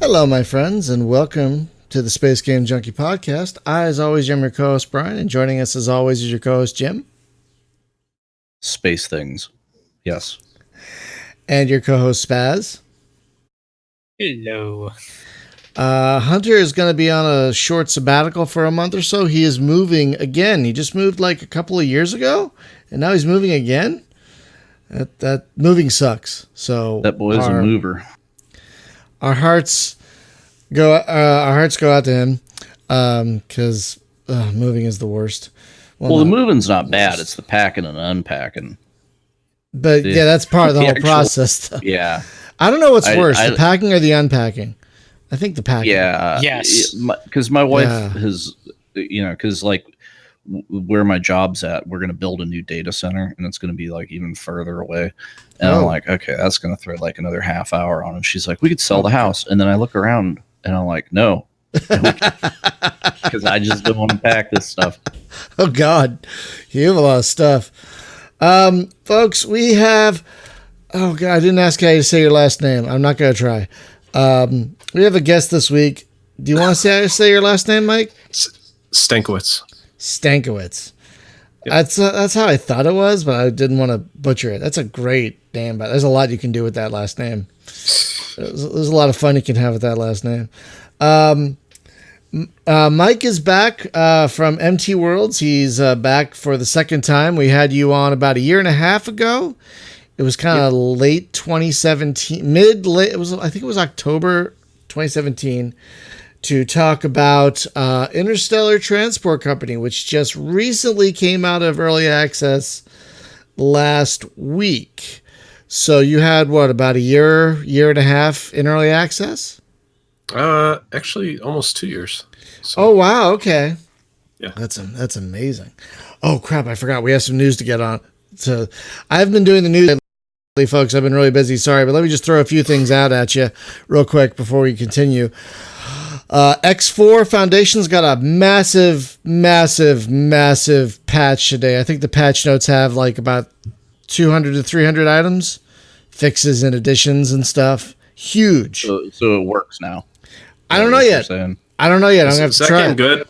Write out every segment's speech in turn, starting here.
Hello, my friends, and welcome to the Space Game Junkie podcast. I, as always, am your co-host, Brian, and joining us, as always, is your co-host, Jim. Space things. Yes. And your co-host, Spaz. Hello. Hunter is going to be on a short sabbatical for a month or so. He is moving again. He just moved like a couple of years ago, and now he's moving again. That moving sucks. So that boy's a mover. Our hearts go out to him because moving is the worst. Well, the moving's not bad. It's the packing and unpacking. But yeah, that's part of the whole process. Though. Yeah. I don't know what's worse, the packing or the unpacking. I think the packing. Yeah. Yes. Because my wife has, because like where my job's at, we're going to build a new data center and it's going to be like even further away. And I'm like, okay, that's going to throw like another half hour on. And she's like, we could sell the house. And then I look around and I'm like, no, because I just don't want to pack this stuff. Oh God, you have a lot of stuff. Folks, we have, oh God, I didn't ask how you say your last name. I'm not going to try. We have a guest this week. Do you want to say how you say your last name, Mike? Stankowitz. Yep. That's how I thought it was, but I didn't want to butcher it. That's a great name, but there's a lot you can do with that last name. There's a lot of fun you can have with that last name. Mike is back from MT Worlds. He's back for the second time. We had you on about a year and a half ago. It was kind of late 2017, I think it was October 2017, to talk about Interstellar Transport Company, which just recently came out of early access last week. So you had about a year and a half in early access? Actually almost 2 years. So. Oh wow, okay. Yeah. That's amazing. Oh crap, I forgot we have some news to get on. So I've been doing the news lately, folks. I've been really busy, sorry, but let me just throw a few things out at you real quick before we continue. X4 Foundation's got a massive patch today. I think the patch notes have like about 200 to 300 items, fixes and additions and stuff. Huge. So it works now. I don't know yet. I'm going to have to try. Is that game good?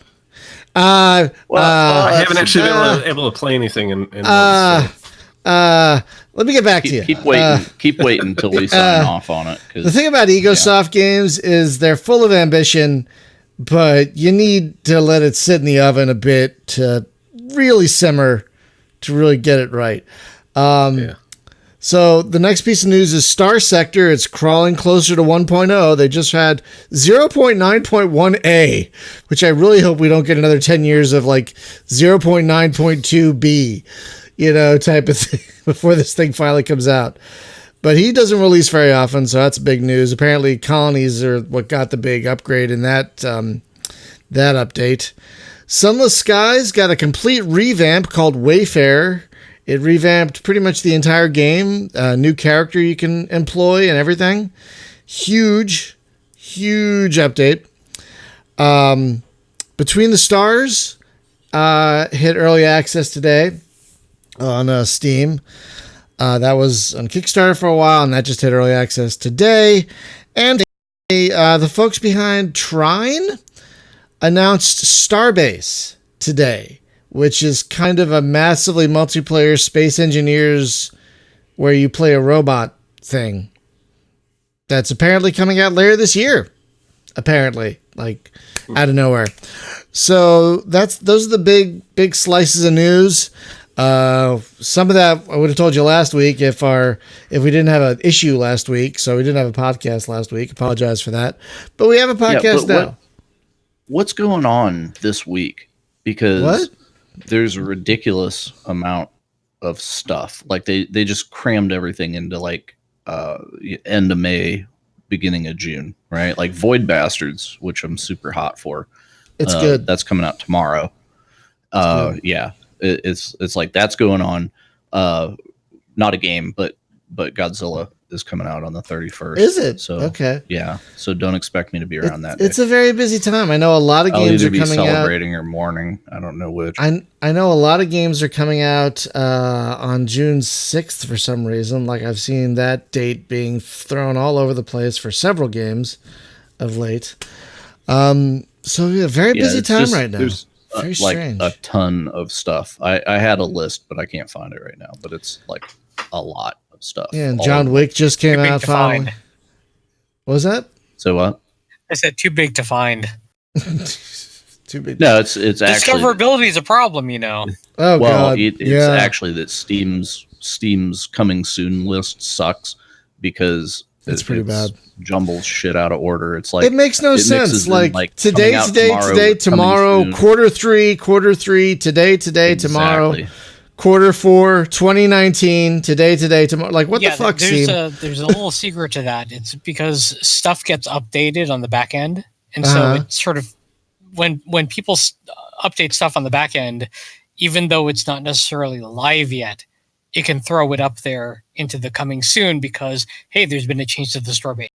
I haven't actually been able to play anything in let me get back to you. Keep waiting. Keep waiting until we sign off on it. The thing about EgoSoft games is they're full of ambition, but you need to let it sit in the oven a bit to really simmer, to really get it right. So the next piece of news is Star Sector. It's crawling closer to 1.0. They just had 0.9.1a, which I really hope we don't get another 10 years of like 0.9.2b. Type of thing before this thing finally comes out. But he doesn't release very often, so that's big news. Apparently, colonies are what got the big upgrade in that update. Sunless Skies got a complete revamp called Wayfarer. It revamped pretty much the entire game. New character you can employ and everything. Huge update. Between the Stars hit early access today on Steam. That was on Kickstarter for a while, and that just hit early access today. And the folks behind Trine announced Starbase today, which is kind of a massively multiplayer space engineers where you play a robot thing. That's apparently coming out later this year. Apparently, like out of nowhere. So those are the big slices of news. Some of that I would have told you last week if we didn't have an issue last week, so we didn't have a podcast last week. Apologize for that, but we have a podcast now. What's going on this week? Because there's a ridiculous amount of stuff. Like they just crammed everything into like end of May, beginning of June, right? Like Void Bastards, which I'm super hot for. It's good. That's coming out tomorrow. Yeah. It's like that's going on. Not a game, but Godzilla is coming out on the 31st. Is it? So okay. Yeah. So don't expect me to be around that day. It's a very busy time. I know a lot of games are coming out. I'll either be celebrating or mourning. I don't know which. I know a lot of games are coming out on June 6th for some reason. Like I've seen that date being thrown all over the place for several games. of late. So yeah, very busy time right now. There's very like strange. a ton of stuff. I had a list, but I can't find it right now. But it's like a lot of stuff. Yeah, and John Wick just came out finally. Find. What was that? So what? I said too big to find. Too big. No, it's actually discoverability is a problem, you know. Oh well, god, it's actually that Steam's coming soon list sucks because it's pretty bad. Jumbles shit out of order. It's like it makes no sense. Like today, tomorrow, quarter three, today, exactly. tomorrow, quarter 4, 2019, today, tomorrow. Like what the fuck? There's a little secret to that. It's because stuff gets updated on the back end, and so it's sort of when people update stuff on the back end, even though it's not necessarily live yet, it can throw it up there into the coming soon because, hey, there's been a change to the store base.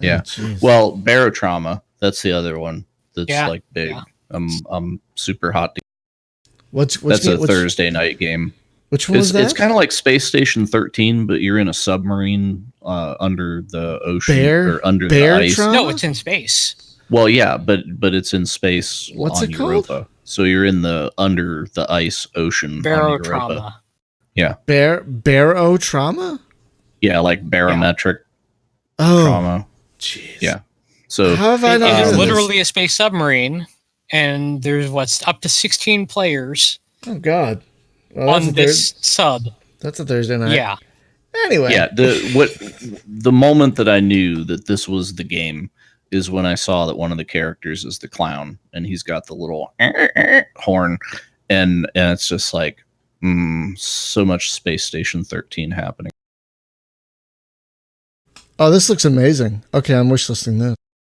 Yeah. Well, Barotrauma, that's the other one that's like big. Yeah. I'm super hot. That's a Thursday night game. Which one was that? It's kind of like Space Station 13, but you're in a submarine under the ocean or under the ice. Trauma? No, it's in space. Well, yeah, but it's in space. What's on it called? Europa. So you're in the under the ice ocean. Barotrauma. Yeah. Barotrauma? Yeah, like barometric trauma. Jeez. Yeah. So how have I not it is literally a space submarine, and there's up to 16 players. Oh God. Well, on this sub. That's a Thursday night. Yeah. Anyway. Yeah, the moment that I knew that this was the game is when I saw that one of the characters is the clown and he's got the little horn and it's just like so much Space Station 13 happening. Oh, this looks amazing. Okay, I'm wishlisting this.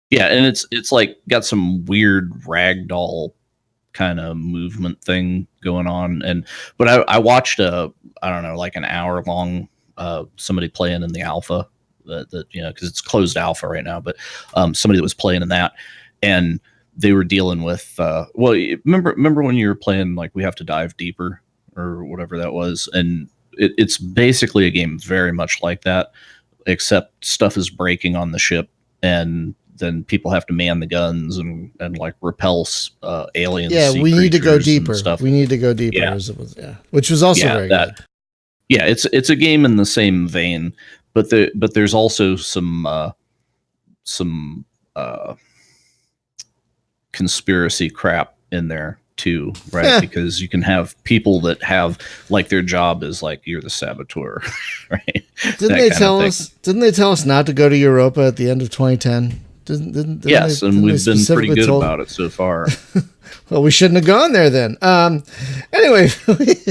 Yeah, and it's like got some weird ragdoll kind of movement thing going on, but I watched like an hour long somebody playing in the alpha that because it's closed alpha right now, but somebody that was playing in that, and they were dealing with remember when you were playing like We Have to Dive Deeper or whatever that was, and it's basically a game very much like that, except stuff is breaking on the ship and then people have to man the guns and like repel aliens. Yeah, we need to go deeper. Stuff. We need to go deeper. Yeah. Which was also very good. Yeah, it's a game in the same vein, but there's also some conspiracy crap in there too, right? Yeah. Because you can have people that have like their job is like you're the saboteur, right? Didn't they tell us not to go to Europa at the end of 2010? Yes, and we've been pretty good about it so far. Well, we shouldn't have gone there then. Anyway,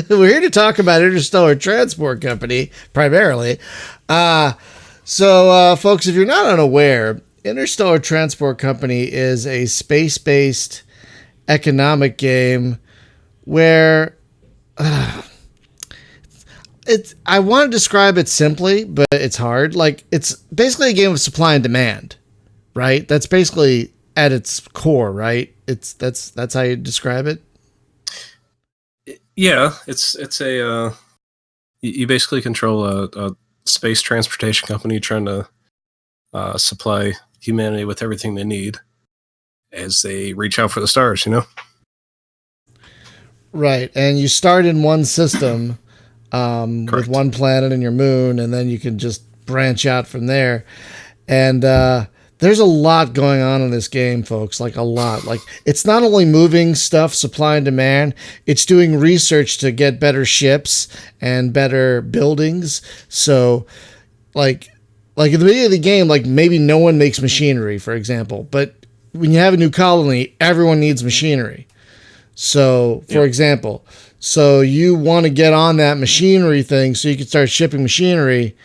we're here to talk about Interstellar Transport Company primarily. So, folks, if you're not unaware, Interstellar Transport Company is a space-based economic game where I want to describe it simply, but it's hard. Like, it's basically a game of supply and demand, right? That's basically at its core, right? That's how you describe it. Yeah, it's a you basically control a space transportation company trying to supply humanity with everything they need as they reach out for the stars, Right, and you start in one system with one planet and your moon, and then you can just branch out from there. And there's a lot going on in this game, folks, like a lot. Like, it's not only moving stuff, supply and demand, it's doing research to get better ships and better buildings. So, like at the beginning of the game, like maybe no one makes machinery, for example, but when you have a new colony, everyone needs machinery. So, for example, so you want to get on that machinery thing so you can start shipping machinery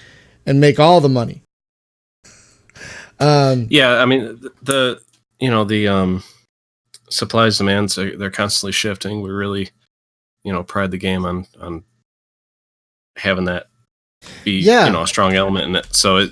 and make all the money. Yeah, I mean the supplies demands they're constantly shifting. We really pride the game on having that be a strong element in it. So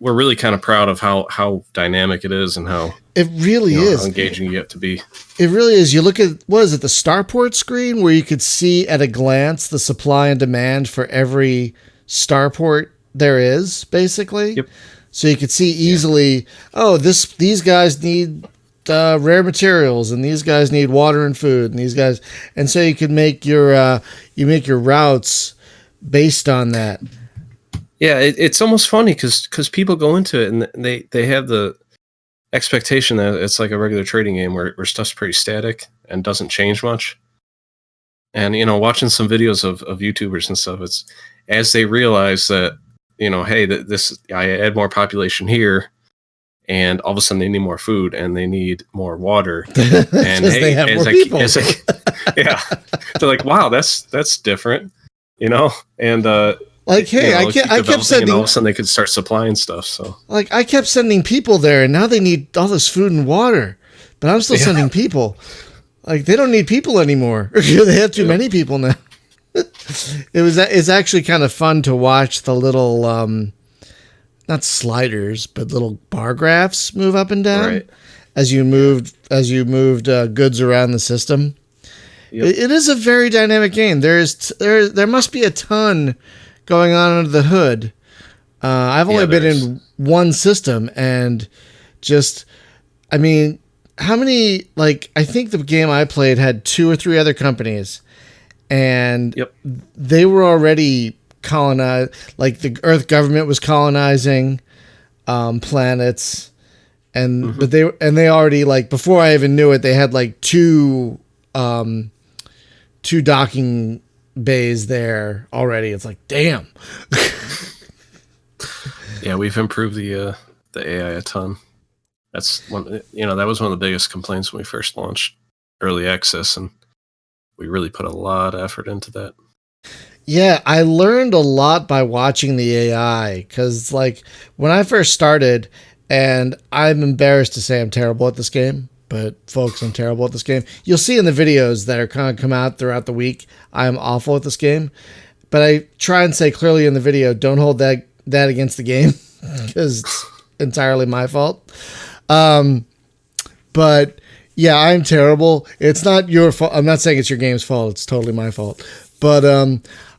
we're really kind of proud of how dynamic it is and how it really is how engaging you have to be. It really is. You look at the starport screen where you could see at a glance the supply and demand for every starport there is, basically. Yep. So you could see easily, these guys need rare materials, and these guys need water and food, and these guys, and so you could make your routes based on that. Yeah, it's almost funny because people go into it and they have the expectation that it's like a regular trading game where stuff's pretty static and doesn't change much. And watching some videos of YouTubers and stuff, it's as they realize that hey, this I add more population here, and all of a sudden they need more food and they need more water, and hey, they have more people. Yeah, they're like, wow, that's different, and like, hey, I kept sending, and all of a sudden they could start supplying stuff. So like, I kept sending people there, and now they need all this food and water, but I'm still sending people. Like, they don't need people anymore. They have too many people now. It's actually kind of fun to watch the little not sliders, but little bar graphs move up and down as you moved goods around the system. Yep. It is a very dynamic game. There must be a ton going on under the hood. I've only been in one system, and how many, I think the game I played had 2 or 3 other companies, and they were already colonized. Like, the Earth government was colonizing planets, and but they already, before I even knew it, they had 2 docking bays there already. It's like, damn. Yeah, we've improved the AI a ton. That's one. That was one of the biggest complaints when we first launched early access, and we really put a lot of effort into that. Yeah, I learned a lot by watching the AI, because when I first started, and I'm embarrassed to say I'm terrible at this game, but folks, I'm terrible at this game. You'll see in the videos that are kind of come out throughout the week, I'm awful at this game, but I try and say clearly in the video, don't hold that against the game, because it's entirely my fault. But yeah, I'm terrible. It's not your fault. I'm not saying it's your game's fault. It's totally my fault. But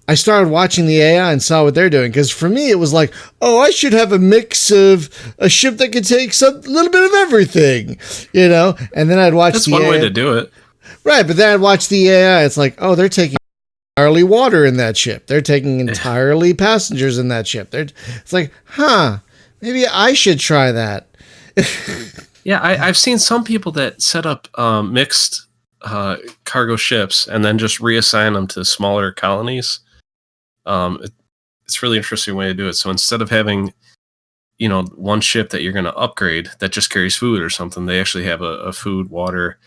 I started watching the AI and saw what they're doing, because for me it was like, I should have a mix of a ship that could take a little bit of everything, And then I'd watch. That's one way to do it, right? But then I'd watch the AI. It's like, they're taking entirely water in that ship. They're taking entirely passengers in that ship. It's like, maybe I should try that. Yeah, I've seen some people that set up mixed cargo ships and then just reassign them to smaller colonies. It's a really interesting way to do it. So instead of having, one ship that you're going to upgrade that just carries food or something, they actually have a food, water,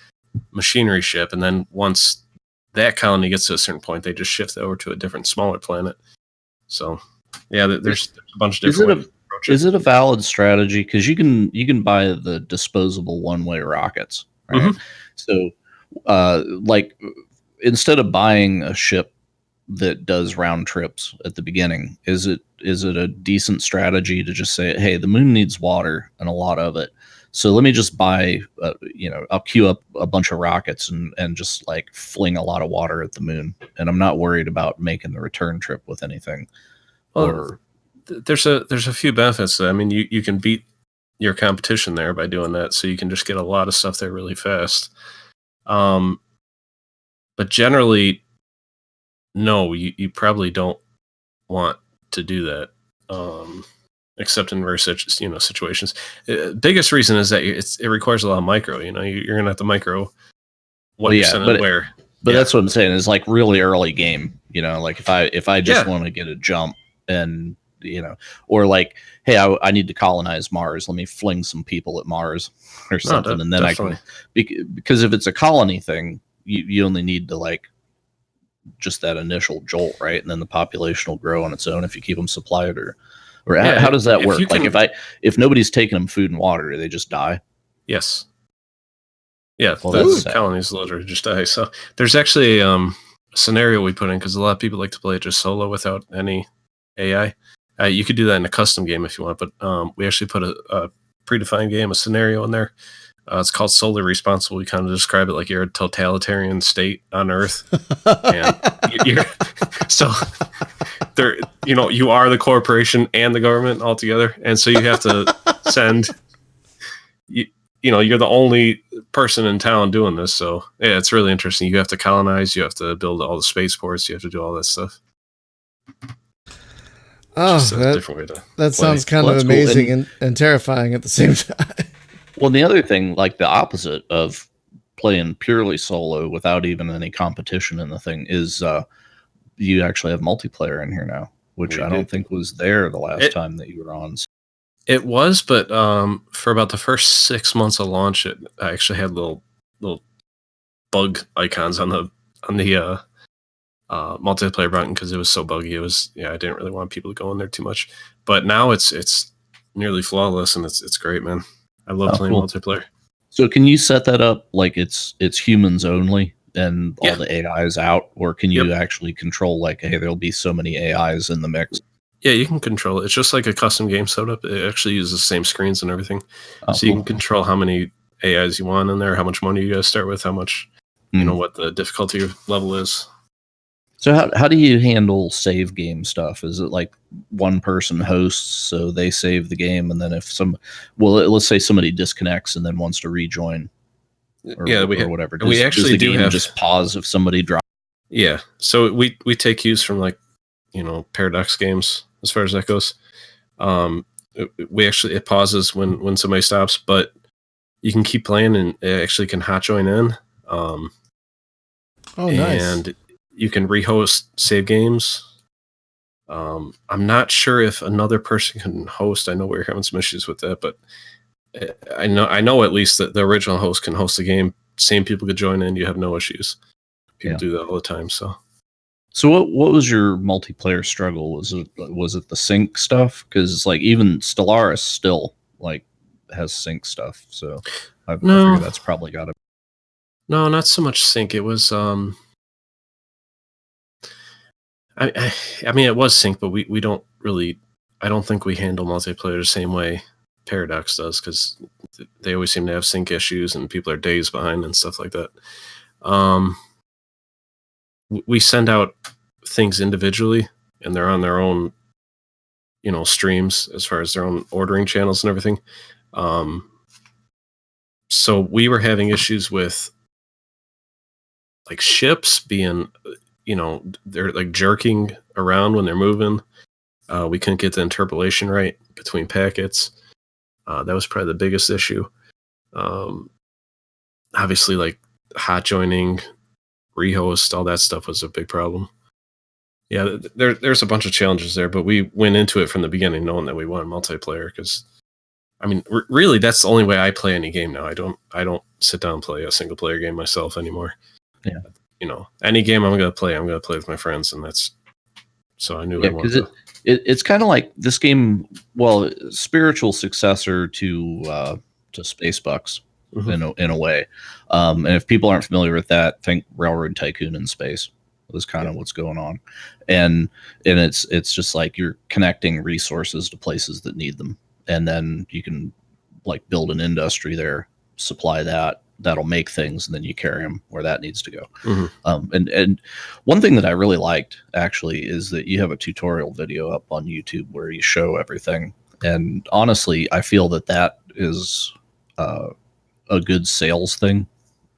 machinery ship. And then once that colony gets to a certain point, they just shift over to a different, smaller planet. So, yeah, there's a bunch of different ways. Is it a valid strategy? Because you can buy the disposable one-way rockets, right? So, instead of buying a ship that does round trips at the beginning, is it a decent strategy to just say, hey, the moon needs water and a lot of it, so let me just buy, I'll queue up a bunch of rockets and just fling a lot of water at the moon, and I'm not worried about making the return trip with anything. Well, there's a few benefits. I mean, you can beat your competition there by doing that, so you can just get a lot of stuff there really fast. But generally, no, you probably don't want to do that, except in rare situations. Biggest reason is that it requires a lot of micro. You're gonna have to micro what you're sending where. But that's what I'm saying is really early game. If I just want to get a jump and or hey, I need to colonize Mars. Let me fling some people at Mars or something, and then definitely. I can, because if it's a colony thing, you only need to just that initial jolt, right? And then the population will grow on its own if you keep them supplied, or how does that work? If nobody's taking them food and water, do they just die? Yes. Yeah, the colonies literally just die. So there's actually a scenario we put in, because a lot of people like to play it just solo without any AI. You could do that in a custom game if you want, but we actually put a predefined game, a scenario in there. It's called Solely Responsible. We kind of describe it like you're a totalitarian state on Earth. And so you are the corporation and the government all together, and so you have to send. You're the only person in town doing this, so yeah, it's really interesting. You have to colonize, you have to build all the spaceports, you have to do all that stuff. Different way to that sounds kind of amazing cool. and terrifying at the same time. Well, the other thing, like the opposite of playing purely solo without even any competition in the thing, is you actually have multiplayer in here now, which I don't think was there the last time that you were on. It was, but for about the first 6 months of launch, I actually had little bug icons on the multiplayer button because it was so buggy. I didn't really want people to go in there too much. But now it's nearly flawless, and it's great, man. I love playing multiplayer. So can you set that up like it's humans only and all the AIs out, or can you actually control like, hey, there'll be so many AIs in the mix? Yeah, you can control it. It's just like a custom game setup. It actually uses the same screens and everything. So you can control how many AIs you want in there, how much money you guys start with, how much, what the difficulty level is. So how do you handle save game stuff? Is it like one person hosts, so they save the game, and then if let's say somebody disconnects and then wants to rejoin, or whatever. We actually do have just pause if somebody drops. Yeah, so we take cues from like Paradox games as far as that goes. It pauses when somebody stops, but you can keep playing and it actually can hot join in. Nice. And you can rehost save games. I'm not sure if another person can host. I know we're having some issues with that, but I know at least that the original host can host the game. Same people could join in. You have no issues. People do that all the time. So what was your multiplayer struggle? Was it the sync stuff? Because like even Stellaris still like has sync stuff. So I figure that's probably got to. No, not so much sync. It was I mean, it was sync, but we don't really. I don't think we handle multiplayer the same way Paradox does, because they always seem to have sync issues and people are days behind and stuff like that. We send out things individually, and they're on their own, streams as far as their own ordering channels and everything. So we were having issues with like ships being, they're like jerking around when they're moving. We couldn't get the interpolation right between packets. That was probably the biggest issue. Obviously, like hot joining, rehost, all that stuff was a big problem. Yeah, there's a bunch of challenges there, but we went into it from the beginning knowing that we wanted multiplayer because, I mean, really, that's the only way I play any game now. I don't sit down and play a single player game myself anymore. Yeah, any game I'm going to play with my friends, and that's so I knew. Yeah, because it's kind of like this game. Well, spiritual successor to Space Bucks in a way. And if people aren't familiar with that, think Railroad Tycoon in space. Was kind of what's going on, and it's just like you're connecting resources to places that need them, and then you can like build an industry there, supply that'll make things, and then you carry them where that needs to go. And one thing that I really liked actually is that you have a tutorial video up on YouTube where you show everything, and honestly, I feel that is a good sales thing.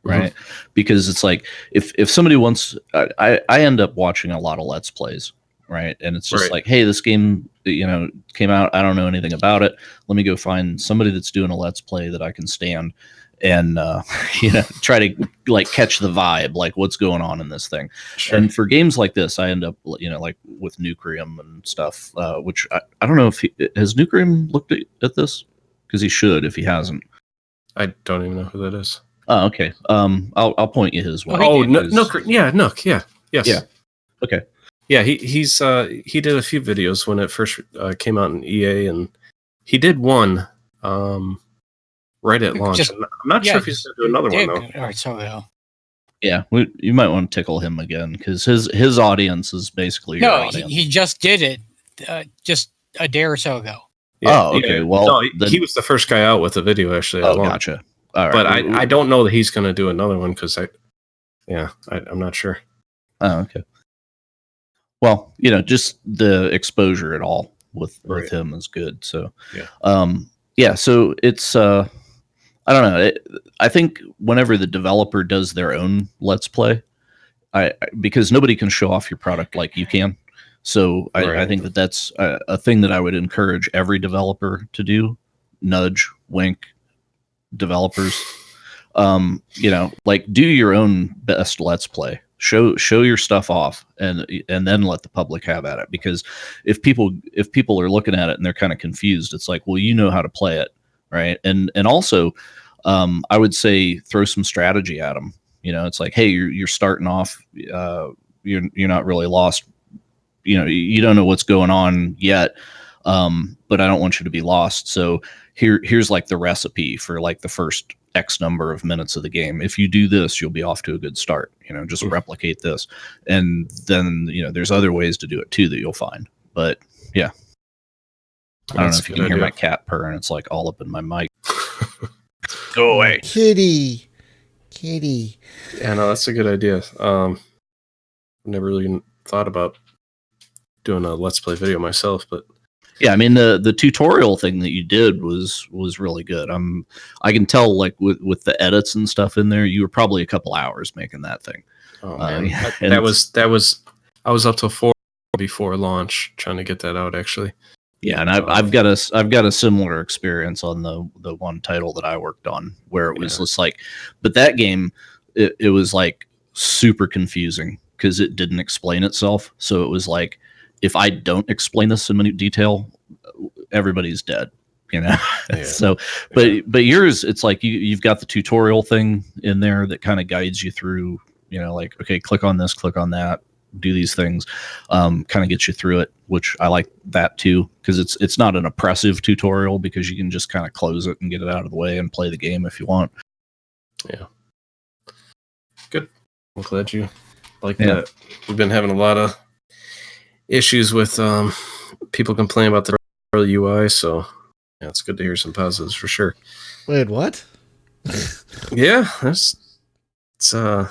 Right. Because it's like if somebody wants, I end up watching a lot of Let's Plays. Right. And it's just like, hey, this game, came out. I don't know anything about it. Let me go find somebody that's doing a Let's Play that I can stand and, try to like catch the vibe, like what's going on in this thing. Sure. And for games like this, I end up, like with Nucleum and stuff, which I don't know if has Nucleum looked at this, because he should if he hasn't. I don't even know who that is. Oh, okay. I'll point you his way. Nook. Yeah, Nook. Yeah. Yes. Yeah. Okay. Yeah, he did a few videos when it first came out in EA, and he did one right at launch. I'm not sure if he's going to do another one though. All right, so yeah, you might want to tickle him again because his audience is basically your audience. He just did it just a day or so ago. Yeah, okay. Well, he was the first guy out with the video actually. Gotcha. All right. But I don't know that he's going to do another one because I'm not sure. Oh, okay. well, just the exposure at all with Right. him is good. So, Yeah. yeah. So it's I don't know. I think whenever the developer does their own Let's Play, because nobody can show off your product like you can. So I Right. think that's a thing that I would encourage every developer to do. Nudge, wink, developers. Like do your own best Let's Play. Show your stuff off, and then let the public have at it. Because if people are looking at it and they're kind of confused, it's like, well, you know how to play it, right? And also, I would say throw some strategy at them. It's like, hey, you're starting off. You're not really lost. You don't know what's going on yet, but I don't want you to be lost. So here's like the recipe for like the first X number of minutes of the game. If you do this, you'll be off to a good start. Just replicate this, and then there's other ways to do it too that you'll find. But yeah, I don't know if you can hear my cat purring. It's like all up in my mic. Go away, kitty. Yeah, no, that's a good idea. Never really thought about doing a Let's Play video myself, but yeah, I mean the tutorial thing that you did was really good. I can tell, like with the edits and stuff in there, you were probably a couple hours making that thing. Oh man, that was I was up till 4 before launch trying to get that out actually. Yeah, and I've got a similar experience on the one title that I worked on, where it was just like, but that game it was like super confusing because it didn't explain itself. So it was like, if I don't explain this in detail, everybody's dead. Yeah. So, but yours, it's like you've got the tutorial thing in there that kind of guides you through. Like, okay, click on this, click on that, do these things, kind of get you through it, which I like that too, because it's not an oppressive tutorial, because you can just kind of close it and get it out of the way and play the game if you want. Yeah. Good. I'm glad you like that. We've been having a lot of issues with people complaining about the UI, so yeah, it's good to hear some positives for sure. Wait, what? Yeah, it's that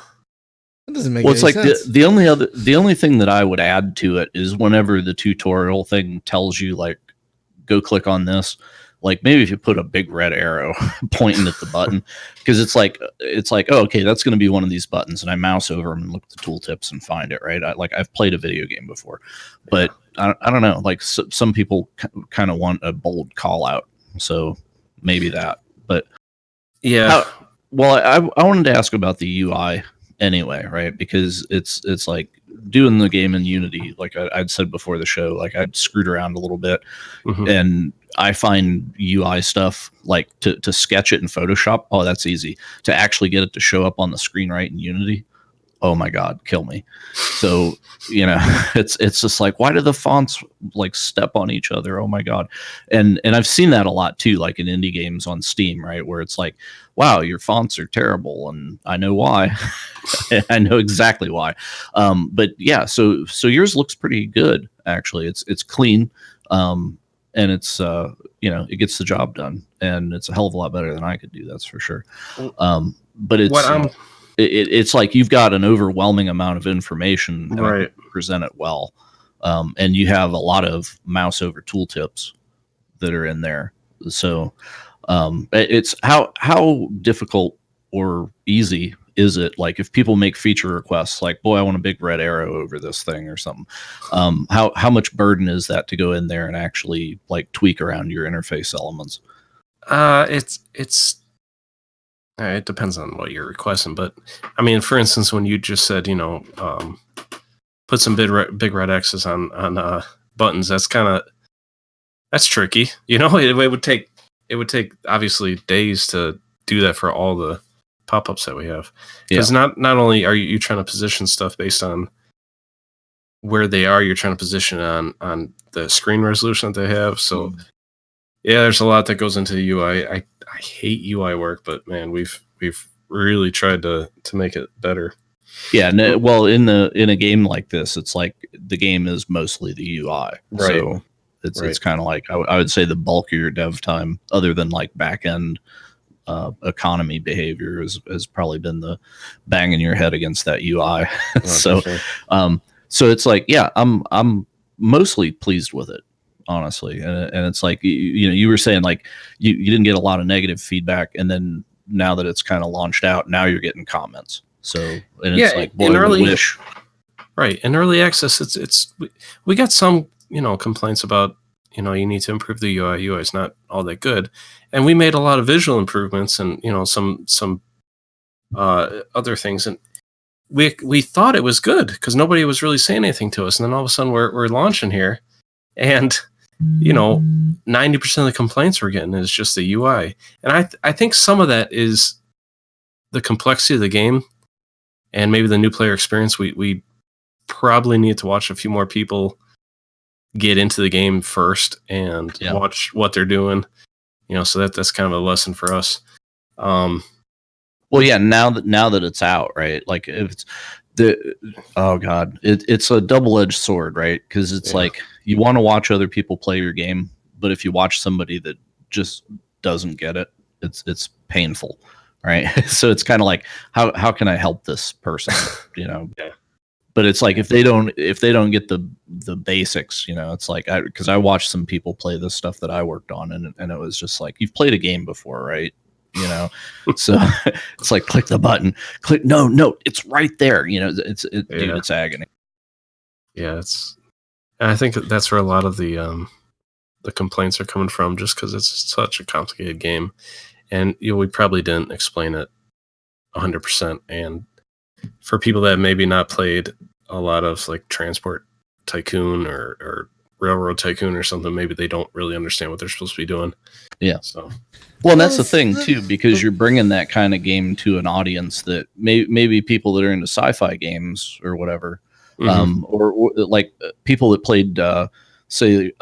doesn't make any sense. The only thing that I would add to it is whenever the tutorial thing tells you, like, go click on this, like maybe if you put a big red arrow pointing at the button, because it's like, oh, okay, that's going to be one of these buttons, and I mouse over them and look at the tooltips and find it, right? I've played a video game before, but I don't know, like some people kind of want a bold call out, so maybe that. But yeah, well, I wanted to ask about the UI anyway, right? Because it's like doing the game in Unity, like I'd said before the show, like I'd screwed around a little bit, and I find UI stuff, like to sketch it in Photoshop, oh, that's easy. To actually get it to show up on the screen right in Unity, oh my God, kill me. So, it's just like, why do the fonts like step on each other? Oh my God. And I've seen that a lot too, like in indie games on Steam, right? Where it's like, wow, your fonts are terrible. And I know why. I know exactly why. But yeah, so yours looks pretty good, actually. It's clean. And it's, it gets the job done, and it's a hell of a lot better than I could do. That's for sure. But it's like you've got an overwhelming amount of information, and right, present it well. And you have a lot of mouse over tooltips that are in there. So it's how difficult or easy is it? Like if people make feature requests, like, boy, I want a big red arrow over this thing or something. How much burden is that to go in there and actually like tweak around your interface elements? It depends on what you're requesting, but I mean, for instance, when you just said, put some big red X's on buttons, that's tricky. It would take obviously days to do that for all the pop-ups that we have, because not only are you trying to position stuff based on where they are, you're trying to position on the screen resolution that they have. So yeah, there's a lot that goes into the UI. I hate UI work, but man, we've really tried to make it better. Yeah, no, well, in a game like this, it's like the game is mostly the UI, right? So it's kind of like I would say the bulk of your dev time, other than like back end economy behavior, has probably been the banging your head against that UI. So, So it's like, yeah, I'm mostly pleased with it, honestly. And it's like, you were saying like you didn't get a lot of negative feedback, and then now that it's kind of launched out, now you're getting comments. So, and it's like, boy, I wish. Right. In early access, we got some, complaints about, you need to improve the UI. UI is not all that good. And we made a lot of visual improvements and, some other things. And we thought it was good because nobody was really saying anything to us. And then all of a sudden we're launching here, and 90% of the complaints we're getting is just the UI. And I think some of that is the complexity of the game and maybe the new player experience. We probably need to watch a few more people get into the game first and watch what they're doing. So that's kind of a lesson for us. Well, yeah, now that it's out, right? Like if it's it's a double-edged sword, right? Because it's like you want to watch other people play your game, but if you watch somebody that just doesn't get it, it's painful, right? So it's kind of like how can I help this person, Yeah. But it's like if they don't get the basics, it's like because I watched some people play this stuff that I worked on, and it was just like, you've played a game before, right? So it's like, click the button, click no, it's right there. Dude, it's agony. Yeah, I think that's where a lot of the complaints are coming from, just because it's such a complicated game, and we probably didn't explain it 100%. And for people that maybe not played a lot of like Transport Tycoon or Railroad Tycoon or something, maybe they don't really understand what they're supposed to be doing. Yeah. So, well, and that's the thing too, because you're bringing that kind of game to an audience that maybe people that are into sci-fi games or whatever, or like people that played, say,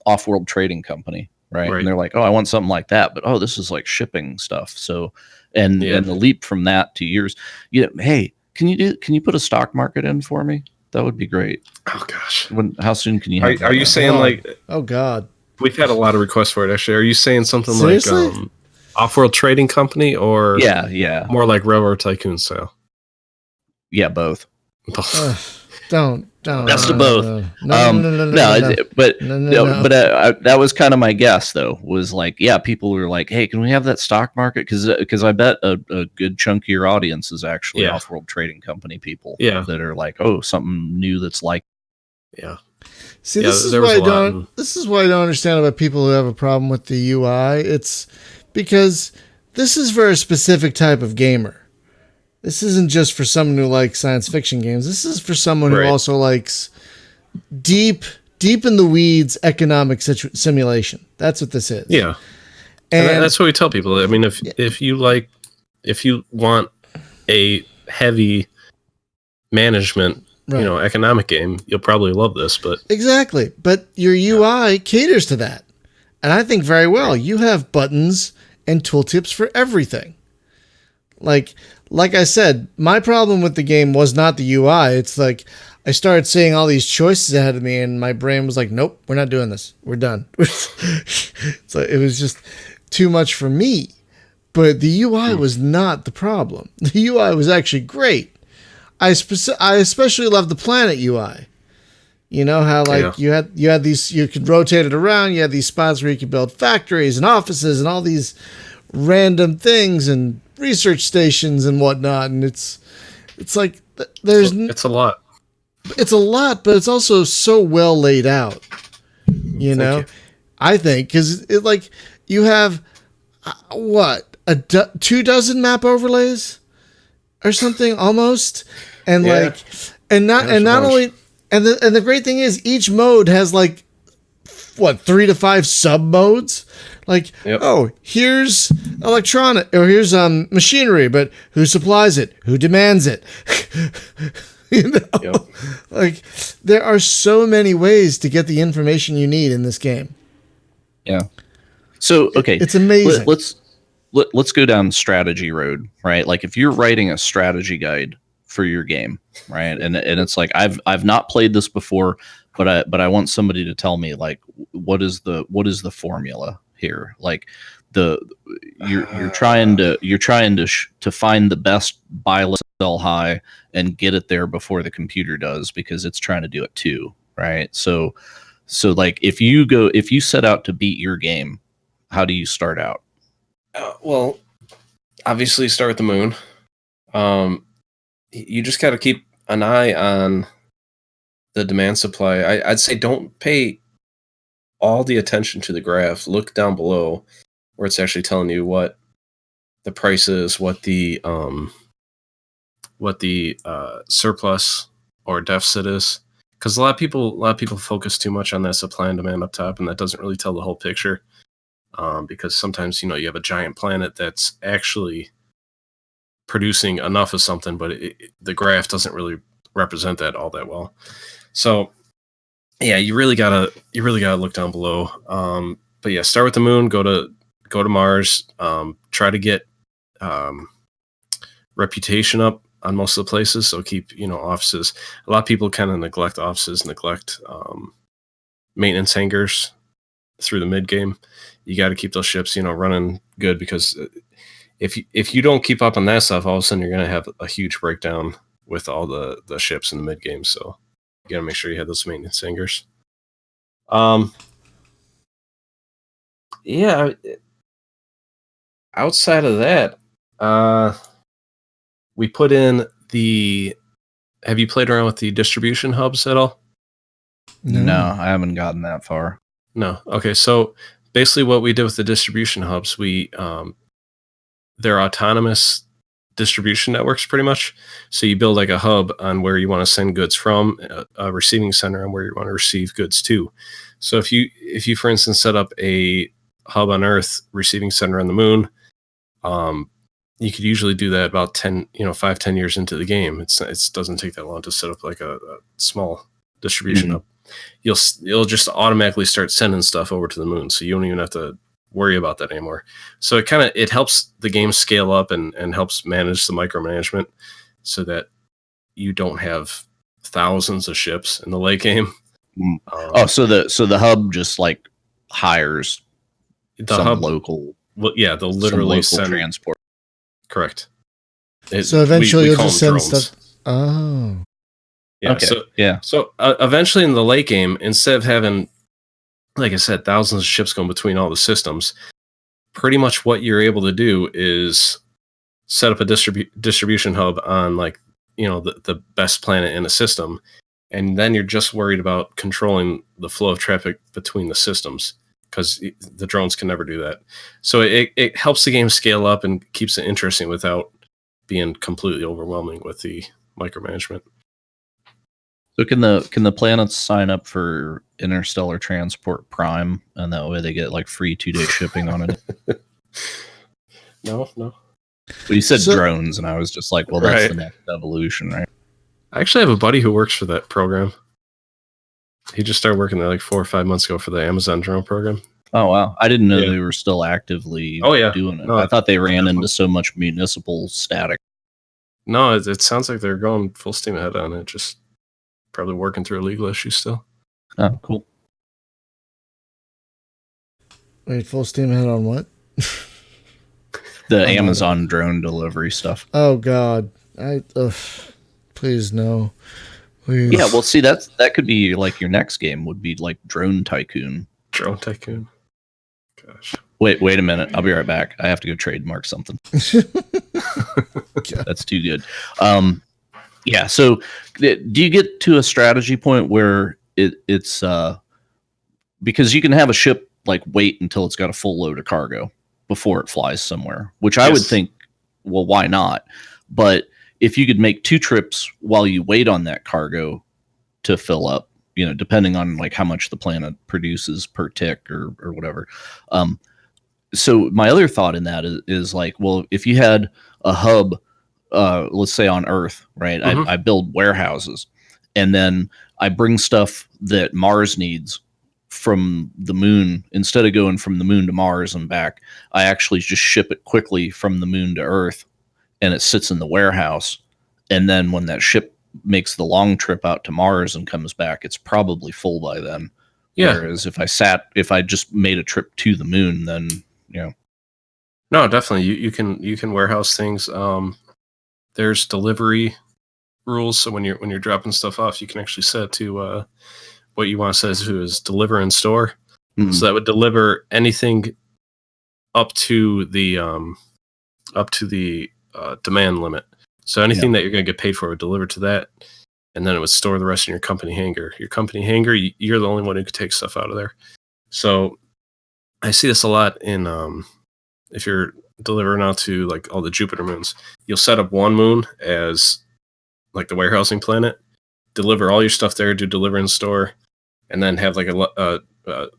Off-World Trading Company, right? And they're like, oh, I want something like that, but this is like shipping stuff. So, and the leap from that to yours, hey, can you put a stock market in for me? That would be great. Oh gosh, how soon can you have are you saying like? Oh God, we've had a lot of requests for it. Actually, are you saying something Seriously? like Off-World Trading Company, or more like Railroad Tycoon style? Yeah, both. Don't. Best of both. But that was kind of my guess, though. Was like, people were like, "Hey, can we have that stock market?" Because I bet a good chunk of your audience is actually Off-World Trading Company people. That are like, oh, something new that's like. Yeah. See, this is why I don't understand about people who have a problem with the UI. It's because this is for a specific type of gamer. This isn't just for someone who likes science fiction games. This is for someone who also likes deep in the weeds economic simulation. That's what this is. Yeah. And that's what we tell people. I mean, if you want a heavy management, economic game, you'll probably love this. But exactly. But your UI caters to that. And I think very well. You have buttons and tooltips for everything. Like I said, my problem with the game was not the UI. It's like I started seeing all these choices ahead of me, and my brain was like, "Nope, we're not doing this. We're done." So it was just too much for me. But the UI was not the problem. The UI was actually great. I especially love the planet UI. You know how you had these, you could rotate it around. You had these spots where you could build factories and offices and all these random things and research stations and whatnot, and it's like it's a lot. It's a lot, but it's also so well laid out. I think because you have two dozen map overlays or something almost, and not only the great thing is each mode has 3 to 5 sub modes. Here's electronic, or here's machinery, but who supplies it? Who demands it? There are so many ways to get the information you need in this game. Yeah. So okay, it's amazing. Let's go down strategy road, right? Like if you're writing a strategy guide for your game, right? And it's like I've not played this before, but I want somebody to tell me what is the formula here? Like you're trying to find the best buy low sell high and get it there before the computer does, because it's trying to do it too, right? So like if you set out to beat your game, how do you start out? Well, obviously start with the moon. You just got to keep an eye on the demand supply. I'd say don't pay all the attention to the graph. Look down below where it's actually telling you what the price is, what the surplus or deficit is. Because a lot of people focus too much on that supply and demand up top, and that doesn't really tell the whole picture. Because sometimes you have a giant planet that's actually producing enough of something, but the graph doesn't really represent that all that well. So yeah, you really gotta look down below. But yeah, start with the moon, go to Mars, try to get reputation up on most of the places. So keep offices. A lot of people kind of neglect offices, neglect maintenance hangars through the mid game. You got to keep those ships running good, because if you don't keep up on that stuff, all of a sudden you're going to have a huge breakdown with all the ships in the mid game. So you got to make sure you have those maintenance hangars. Yeah. Outside of that, we put in the. Have you played around with the distribution hubs at all? No, I haven't gotten that far. No. Okay, so basically, what we did with the distribution hubs, they're autonomous distribution networks, pretty much. So you build like a hub on where you want to send goods from, a receiving center on where you want to receive goods to. So if you, for instance, set up a hub on Earth, receiving center on the moon, you could usually do that about 10 years into the game. It doesn't take that long to set up like a small distribution hub. You'll just automatically start sending stuff over to the moon, so you don't even have to worry about that anymore. So it helps the game scale up and helps manage the micromanagement, so that you don't have thousands of ships in the late game. So the hub just like hires some hub, local. Well, yeah, they'll literally send transport. Correct. So eventually you'll just send drones. stuff. Oh. Yeah. Okay. So eventually in the late game, instead of having, like I said, thousands of ships going between all the systems, pretty much what you're able to do is set up a distribution hub on the best planet in a system, and then you're just worried about controlling the flow of traffic between the systems, because the drones can never do that. So it helps the game scale up and keeps it interesting without being completely overwhelming with the micromanagement. So can the planets sign up for Interstellar Transport Prime, and that way they get like free 2-day shipping on it? No. But you said drones, and I was just like, well, that's the next evolution, right? I actually have a buddy who works for that program. He just started working there like 4 or 5 months ago for the Amazon drone program. Oh, wow. I didn't know they were still actively doing it. No, I thought they ran into so much municipal static. No, it sounds like they're going full steam ahead on it, just probably working through legal issues still. Oh, cool. Wait, full steam ahead on what? The Amazon drone delivery stuff. Oh, God. Please, no. Please. Yeah, well, see, that could be like your next game would be like Drone Tycoon. Drone Tycoon. Gosh. Wait a minute. I'll be right back. I have to go trademark something. That's too good. Yeah. So, do you get to a strategy point where it's because you can have a ship like wait until it's got a full load of cargo before it flies somewhere, which I would think, well, why not? But if you could make 2 trips while you wait on that cargo to fill up, depending on like how much the planet produces per tick or whatever. So my other thought in that is like, well, if you had a hub, let's say on Earth, right? Mm-hmm. I build warehouses, and then I bring stuff that Mars needs from the moon. Instead of going from the moon to Mars and back, I actually just ship it quickly from the moon to Earth, and it sits in the warehouse. And then when that ship makes the long trip out to Mars and comes back, it's probably full by then. Yeah. Whereas if I just made a trip to the moon, then No, definitely. You can warehouse things. There's delivery rules, so when you're dropping stuff off, you can actually set it to what you want to set to is deliver in store. Mm. So that would deliver anything up to the demand limit. So anything that you're going to get paid for would deliver to that, and then it would store the rest in your company hangar. Your company hangar, you're the only one who could take stuff out of there. So I see this a lot in if you're delivering out to like all the Jupiter moons, you'll set up one moon as like the warehousing planet, deliver all your stuff there, do deliver in store, and then have like a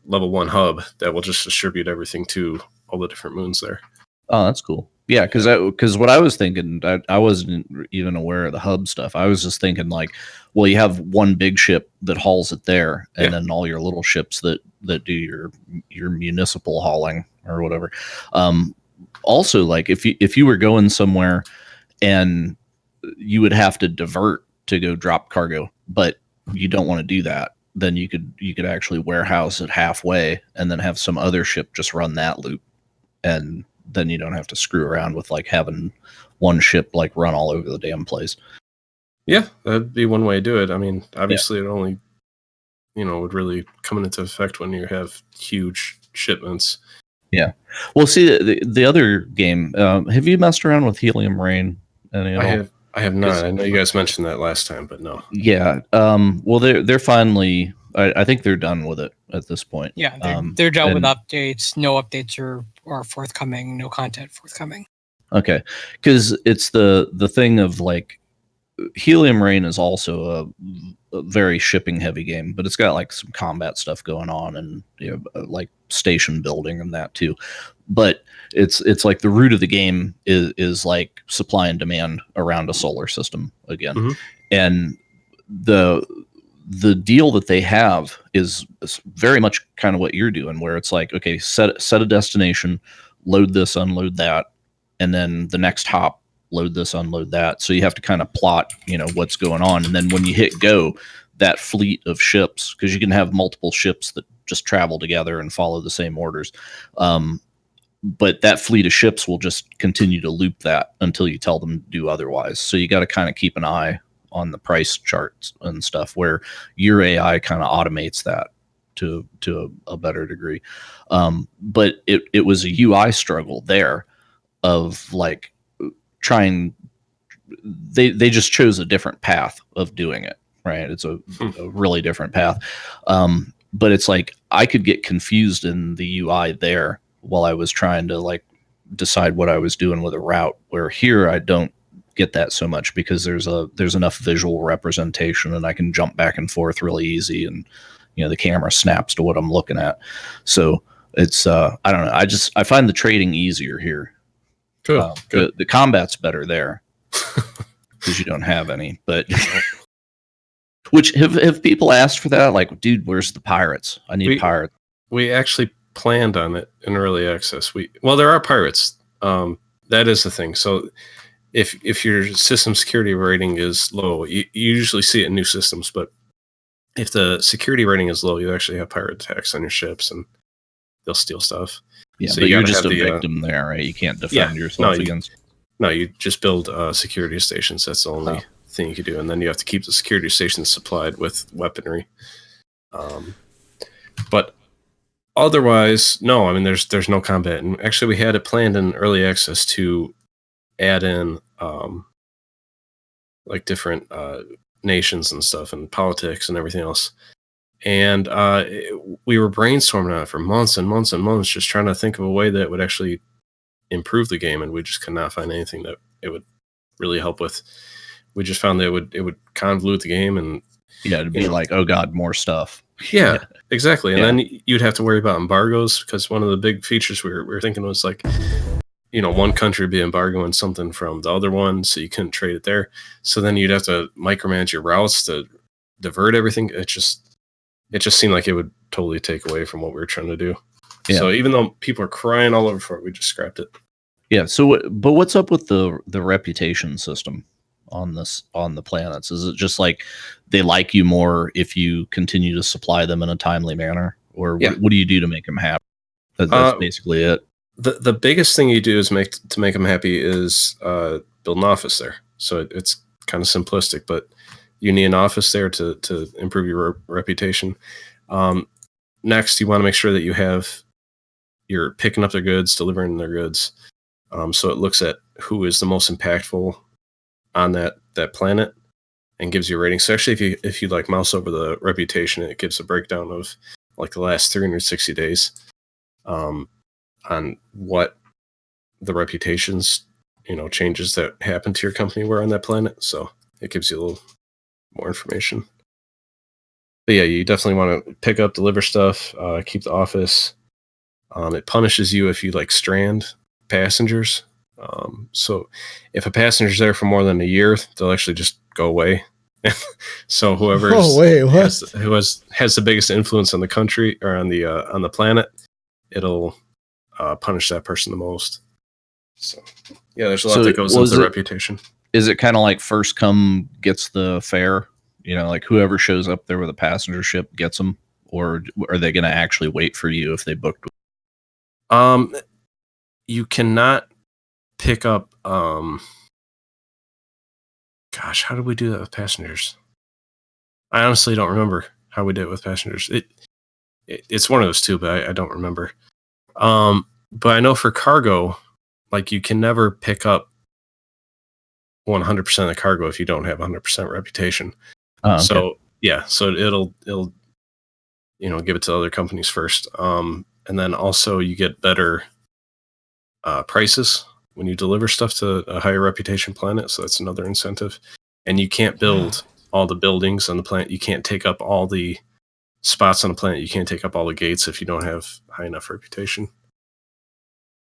level 1 hub that will just distribute everything to all the different moons there. Oh, that's cool. Yeah, because what I was thinking, I wasn't even aware of the hub stuff. I was just thinking like, well, you have one big ship that hauls it there, and then all your little ships that do your municipal hauling or whatever. Also, like if you were going somewhere and you would have to divert to go drop cargo, but you don't want to do that, then you could actually warehouse it halfway and then have some other ship just run that loop, and then you don't have to screw around with like having one ship like run all over the damn place. Yeah, that'd be one way to do it. I mean, obviously it only, would really come into effect when you have huge shipments. Yeah. Well, see, the other game, have you messed around with Helium Rain? I have not. I know you guys mentioned that last time, but no. Yeah. Well, they're finally, I think they're done with it at this point. Yeah, they're done with updates. No updates are forthcoming. No content forthcoming. Okay, because it's the thing of like Helium Rain is also a very shipping heavy game, but it's got like some combat stuff going on and like station building and that too. But it's like the root of the game is like supply and demand around a solar system again. Mm-hmm. And the deal that they have is very much kind of what you're doing, where it's like, okay, set a destination, load this, unload that, and then the next hop, load this, unload that. So you have to kind of plot, what's going on. And then when you hit go, that fleet of ships, because you can have multiple ships that just travel together and follow the same orders. But that fleet of ships will just continue to loop that until you tell them to do otherwise. So you got to kind of keep an eye on the price charts and stuff, where your AI kind of automates that to a better degree. But it was a UI struggle there of like trying. They just chose a different path of doing it. Right. It's a really different path. But it's like I could get confused in the UI there while I was trying to like decide what I was doing with a route, where here I don't get that so much because there's enough visual representation and I can jump back and forth really easy, and the camera snaps to what I'm looking at. So it's I don't know, I find the trading easier here. Good. The combat's better there because you don't have any, but which have people asked for that, like, dude, where's the pirates? I need pirates. We actually planned on it in early access. There are pirates. That is the thing. So if your system security rating is low, you usually see it in new systems, but if the security rating is low, you actually have pirate attacks on your ships and they'll steal stuff. Yeah, so but you're just a victim there, right? You can't defend yourself against. No, you just build security stations. That's the only thing you can do, and then you have to keep the security stations supplied with weaponry. But otherwise, no. I mean, there's no combat, and actually, we had it planned in early access to add in like different nations and stuff, and politics and everything else. And we were brainstorming on it for months and months and months, just trying to think of a way that would actually improve the game, and we just could not find anything that it would really help with. We just found that it would convolute the game, and it'd be like, oh god, more stuff. Yeah, exactly. And then you'd have to worry about embargoes, because one of the big features we were thinking was like, one country would be embargoing something from the other one, so you couldn't trade it there. So then you'd have to micromanage your routes to divert everything. It just seemed like it would totally take away from what we were trying to do. Yeah. So even though people are crying all over for it, we just scrapped it. Yeah. So, but what's up with the reputation system on the planets? Is it just like they like you more if you continue to supply them in a timely manner, or what do you do to make them happy? That's basically it. The biggest thing you do is make them happy is build an office there. So it's kind of simplistic, but you need an office there to improve your reputation. Next, you want to make sure that you're picking up their goods, delivering their goods. So it looks at who is the most impactful on that planet and gives you a rating. So actually, if you like mouse over the reputation, it gives a breakdown of like the last 360 days on what the reputations, changes that happen to your company were on that planet. So it gives you a little more information. But yeah, you definitely want to pick up, deliver stuff, keep the office. It punishes you if you like strand passengers. So if a passenger's there for more than a year, they'll actually just go away. So whoever has the biggest influence on the country or on the planet, it'll punish that person the most. So yeah, there's a lot that goes into the reputation. Is it kind of like first come gets the fare? Like whoever shows up there with a passenger ship gets them, or are they going to actually wait for you if they booked? You cannot pick up. Gosh, how did we do that with passengers? I honestly don't remember how we did it with passengers. It's one of those two, but I don't remember. But I know for cargo, like you can never pick up 100% of the cargo if you don't have 100% reputation. Okay. So yeah, so it'll give it to other companies first, and then also you get better prices when you deliver stuff to a higher reputation planet. So that's another incentive. And you can't build all the buildings on the planet. You can't take up all the spots on the planet. You can't take up all the gates if you don't have high enough reputation.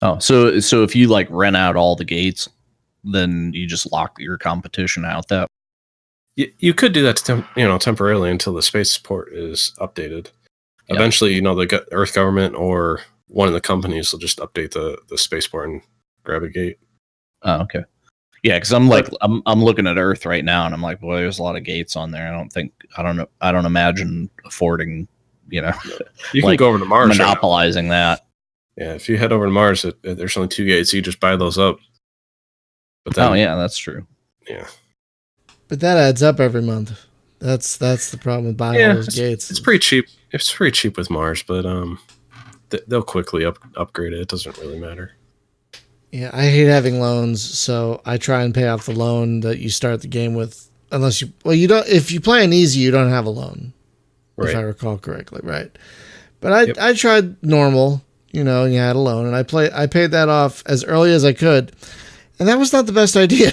Oh, so if you like rent out all the gates, then you just lock your competition out. That you could do that temporarily until the spaceport is updated. Yep. Eventually, the Earth government or one of the companies will just update the spaceport and grab a gate. Oh, okay. Yeah, because I'm looking at Earth right now, and I'm like, boy, there's a lot of gates on there. I don't imagine affording, You can go over to Mars, monopolizing that. Yeah, if you head over to Mars, there's only 2 gates. You just buy those up. But then, yeah, that's true. Yeah, but that adds up every month. That's the problem with buying all those gates. It's pretty cheap. It's pretty cheap with Mars, but they'll quickly upgrade it. It doesn't really matter. Yeah, I hate having loans, so I try and pay off the loan that you start the game with. Unless you don't. If you play on easy, you don't have a loan, if I recall correctly, right? But I tried normal, and you had a loan, and I paid that off as early as I could, and that was not the best idea.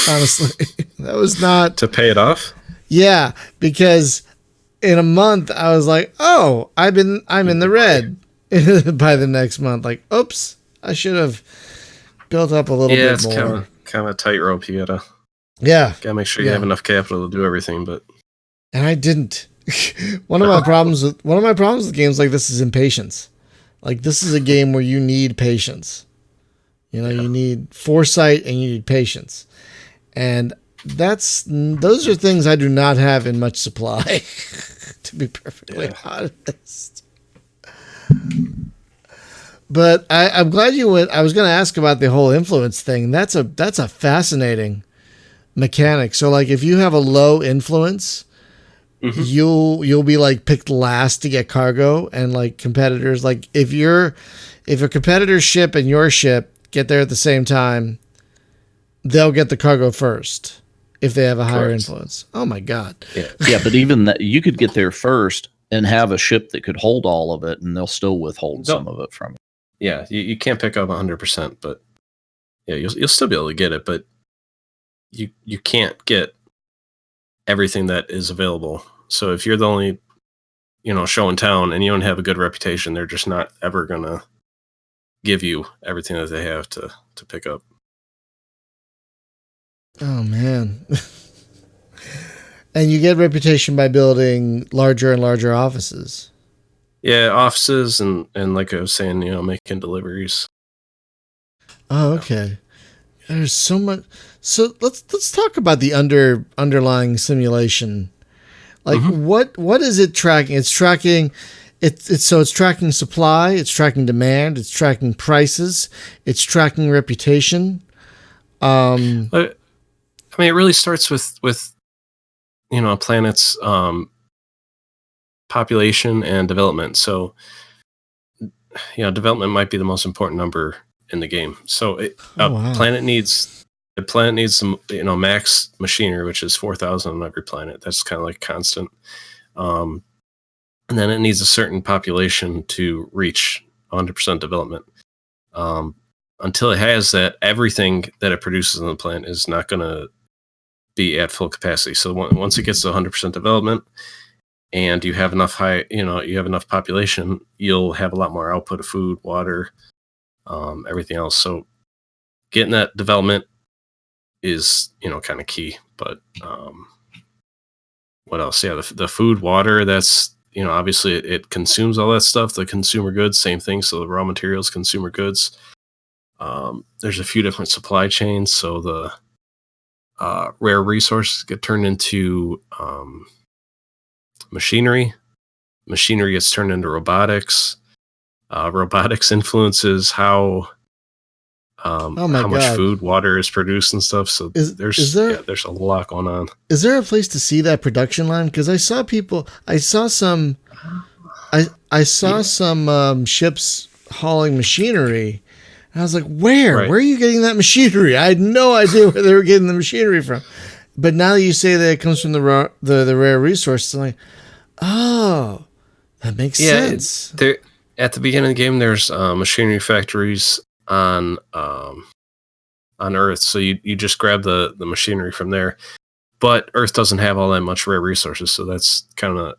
Honestly, that was not to pay it off. Yeah, because in a month I was like, oh, I'm in the red by the next month. Like, oops. I should have built up a little bit more. Yeah, it's kind of tightrope. You gotta make sure you have enough capital to do everything. And I didn't. One of my problems with games like this is impatience. Like, this is a game where you need patience. You need foresight and you need patience, and those are things I do not have in much supply. To be perfectly honest. But I'm glad you went. I was going to ask about the whole influence thing. That's a fascinating mechanic. So, like, if you have a low influence, you'll be like picked last to get cargo, and like competitors, like if a competitor's ship and your ship get there at the same time, they'll get the cargo first if they have a higher influence. Oh my god! Yeah, but even that, you could get there first and have a ship that could hold all of it, and they'll still withhold some of it from you. Yeah, you can't pick up 100%, but yeah, you'll still be able to get it, but you can't get everything that is available. So if you're the only show in town and you don't have a good reputation, they're just not ever gonna give you everything that they have to pick up. Oh man. And you get reputation by building larger and larger offices. Yeah, offices and like I was saying, making deliveries. Oh, okay. There's so much. So let's talk about the underlying simulation. Like what is it tracking? It's tracking it's tracking supply, it's tracking demand, it's tracking prices, it's tracking reputation. I mean, it really starts with a planet's population and development. So, development might be the most important number in the game. So, wow. a planet needs some max machinery, which is 4,000 on every planet. That's kind of like constant. And then it needs a certain population to reach 100% development. Until it has that, everything that it produces on the planet is not going to be at full capacity. So once it gets to 100% development, and you have enough population, you'll have a lot more output of food, water, everything else. So getting that development is kind of key. But what else? Yeah, the food, water. That's obviously it consumes all that stuff. The consumer goods, same thing. So the raw materials, consumer goods. There's a few different supply chains. So the rare resources get turned into machinery. Machinery gets turned into robotics. Robotics influences how much food, water is produced and stuff. So there's a lot going on. Is there a place to see that production line? Because I saw some ships hauling machinery. And I was like, where? Right. Where are you getting that machinery? I had no idea where they were getting the machinery from. But now that you say that it comes from the rare resources, I'm like, oh, that makes sense. At the beginning of the game, there's machinery factories on Earth, so you just grab the machinery from there. But Earth doesn't have all that much rare resources, so that's kind of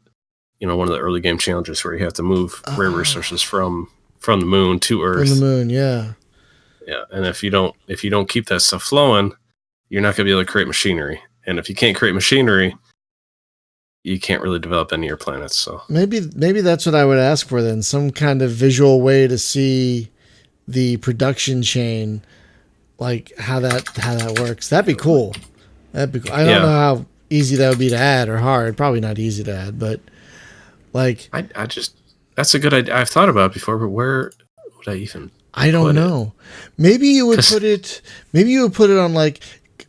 one of the early game challenges where you have to move rare resources from the moon to Earth. From the moon, yeah. Yeah, and if you don't keep that stuff flowing, you're not going to be able to create machinery. And if you can't create machinery, you can't really develop any of your planets. So maybe that's what I would ask for then, some kind of visual way to see the production chain, like how that works. That'd be cool. I don't know how easy that would be to add or hard. Probably not easy to add, but like that's a good idea. I've thought about it before, but where would I even? I don't know. Maybe you would put it. Maybe you would put it on like,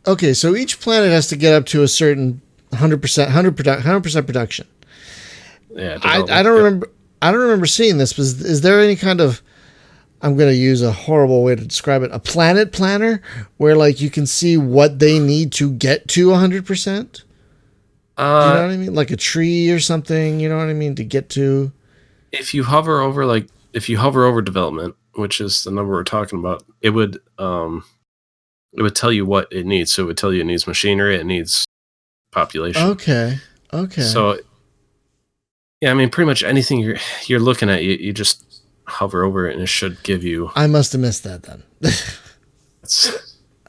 okay, so each planet has to get up to a certain 100% production. Yeah, I don't remember seeing this. But is there any kind of, I'm going to use a horrible way to describe it, a planet planner where like you can see what they need to get to 100%? Do you know what I mean? Like a tree or something. You know what I mean? To get to. If you hover over development, which is the number we're talking about, it would tell you what it needs. So it would tell you it needs machinery, it needs population. Okay. So, yeah, I mean, pretty much anything you're looking at, you just hover over it, and it should give you. I must have missed that then.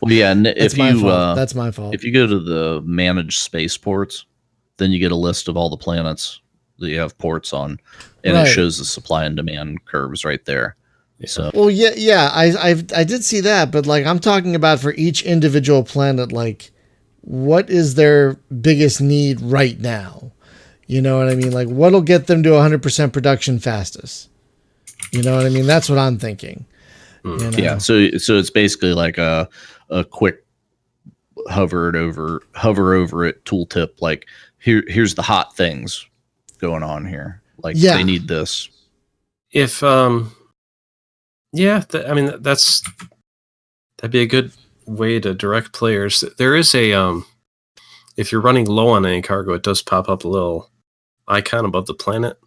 Well, yeah, and if that's my fault. If you go to the managed spaceports, then you get a list of all the planets that you have ports on, and it shows the supply and demand curves right there. Yeah. So, well, yeah, I did see that, but like I'm talking about for each individual planet, like what is their biggest need right now? You know what I mean? Like what'll get them to 100% production fastest? You know what I mean? That's what I'm thinking. You know? Yeah. So it's basically like a quick hover over it tooltip. Like here's the hot things going on here. Like they need this. If I mean that'd be a good way to direct players. There is a if you're running low on any cargo, it does pop up a little icon above the planet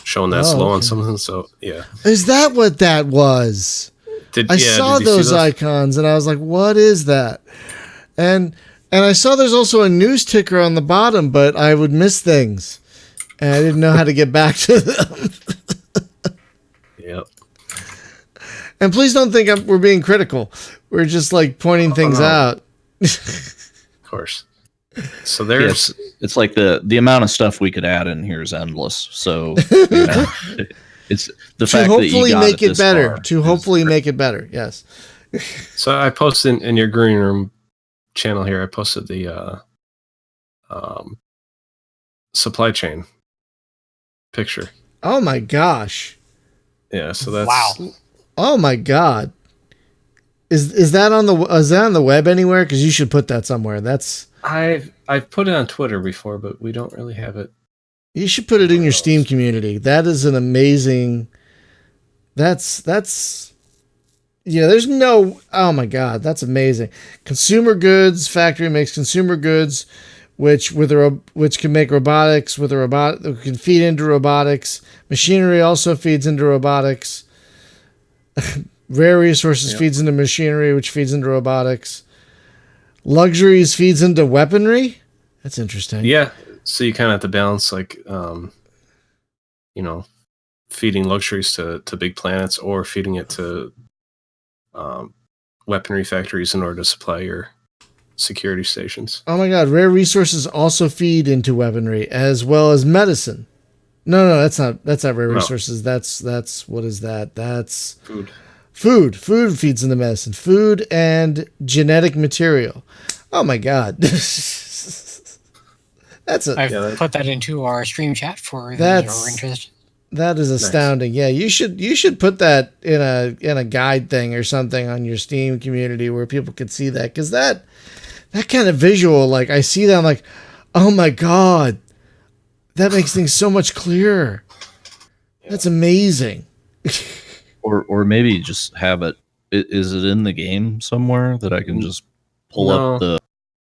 showing that's low on something. So yeah, is that what that was? I saw those icons and I was like, what is that? And I saw there's also a news ticker on the bottom, but I would miss things and I didn't know how to get back to them. Yep. And please don't think we're being critical. We're just like pointing things out. Of course. So there's it's like the amount of stuff we could add in here is endless. So it's the fact that you got make it better. To hopefully make it better. Yes. So I posted in your green room channel here. I posted the supply chain picture. Oh my gosh. Yeah, so that's Wow. Oh my god. Is that on the web anywhere? Because you should put that somewhere. I've put it on Twitter before, but we don't really have it. You should put it in your Steam community. That is an amazing. That's yeah. There's no. Oh my god, that's amazing. Consumer goods factory makes consumer goods, which can make robotics with a robot can feed into robotics. Machinery also feeds into robotics. Rare resources feeds into machinery, which feeds into robotics. Luxuries feeds into weaponry. That's interesting. Yeah, so you kind of have to balance feeding luxuries to big planets or feeding it to weaponry factories in order to supply your security stations. Oh my god, rare resources also feed into weaponry as well as medicine. No, that's not rare resources. That's what is that? That's food. Food feeds into medicine. Food and genetic material. Oh my god. I've put that into our stream chat for those who are interested. That is astounding. Nice. Yeah, you should put that in a guide thing or something on your Steam community where people can see that, because that kind of visual, like I see that, I'm like, oh my god, that makes things so much clearer. That's amazing. or maybe just have it. Is it in the game somewhere that I can just pull up the?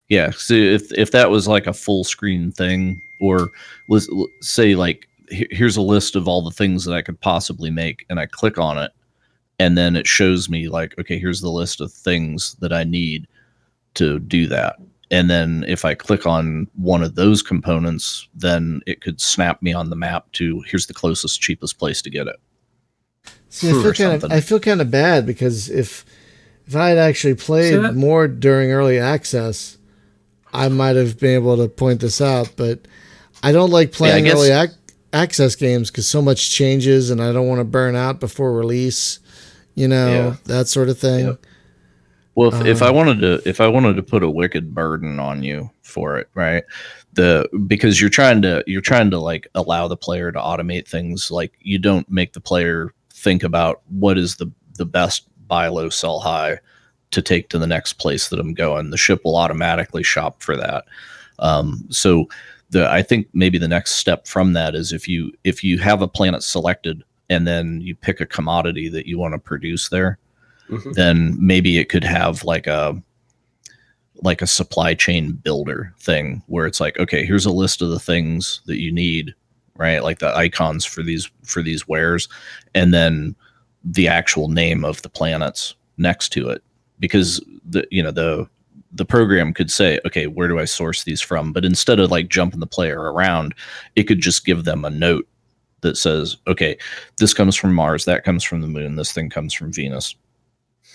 Yeah, so if that was like a full screen thing, or let's say like here's a list of all the things that I could possibly make, and I click on it, and then it shows me like, okay, here's the list of things that I need to do that. And then if I click on one of those components, then it could snap me on the map to here's the closest, cheapest place to get it. See, I feel kind of bad, because if I had actually played more during early access, I might have been able to point this out, but I don't like playing early access games because so much changes and I don't want to burn out before release, that sort of thing. Yep. Well, if I wanted to put a wicked burden on you for it, right? Because you're trying to like allow the player to automate things, like you don't make the player think about what is the best buy low, sell high to take to the next place that I'm going. The ship will automatically shop for that. So I think maybe the next step from that is if you have a planet selected and then you pick a commodity that you want to produce there, then maybe it could have like a supply chain builder thing where it's like, okay, here's a list of the things that you need, right? Like the icons for these wares, and then the actual name of the planets next to it, because the program could say, okay, where do I source these from? But instead of like jumping the player around, it could just give them a note that says, okay, this comes from Mars, that comes from the moon, this thing comes from Venus.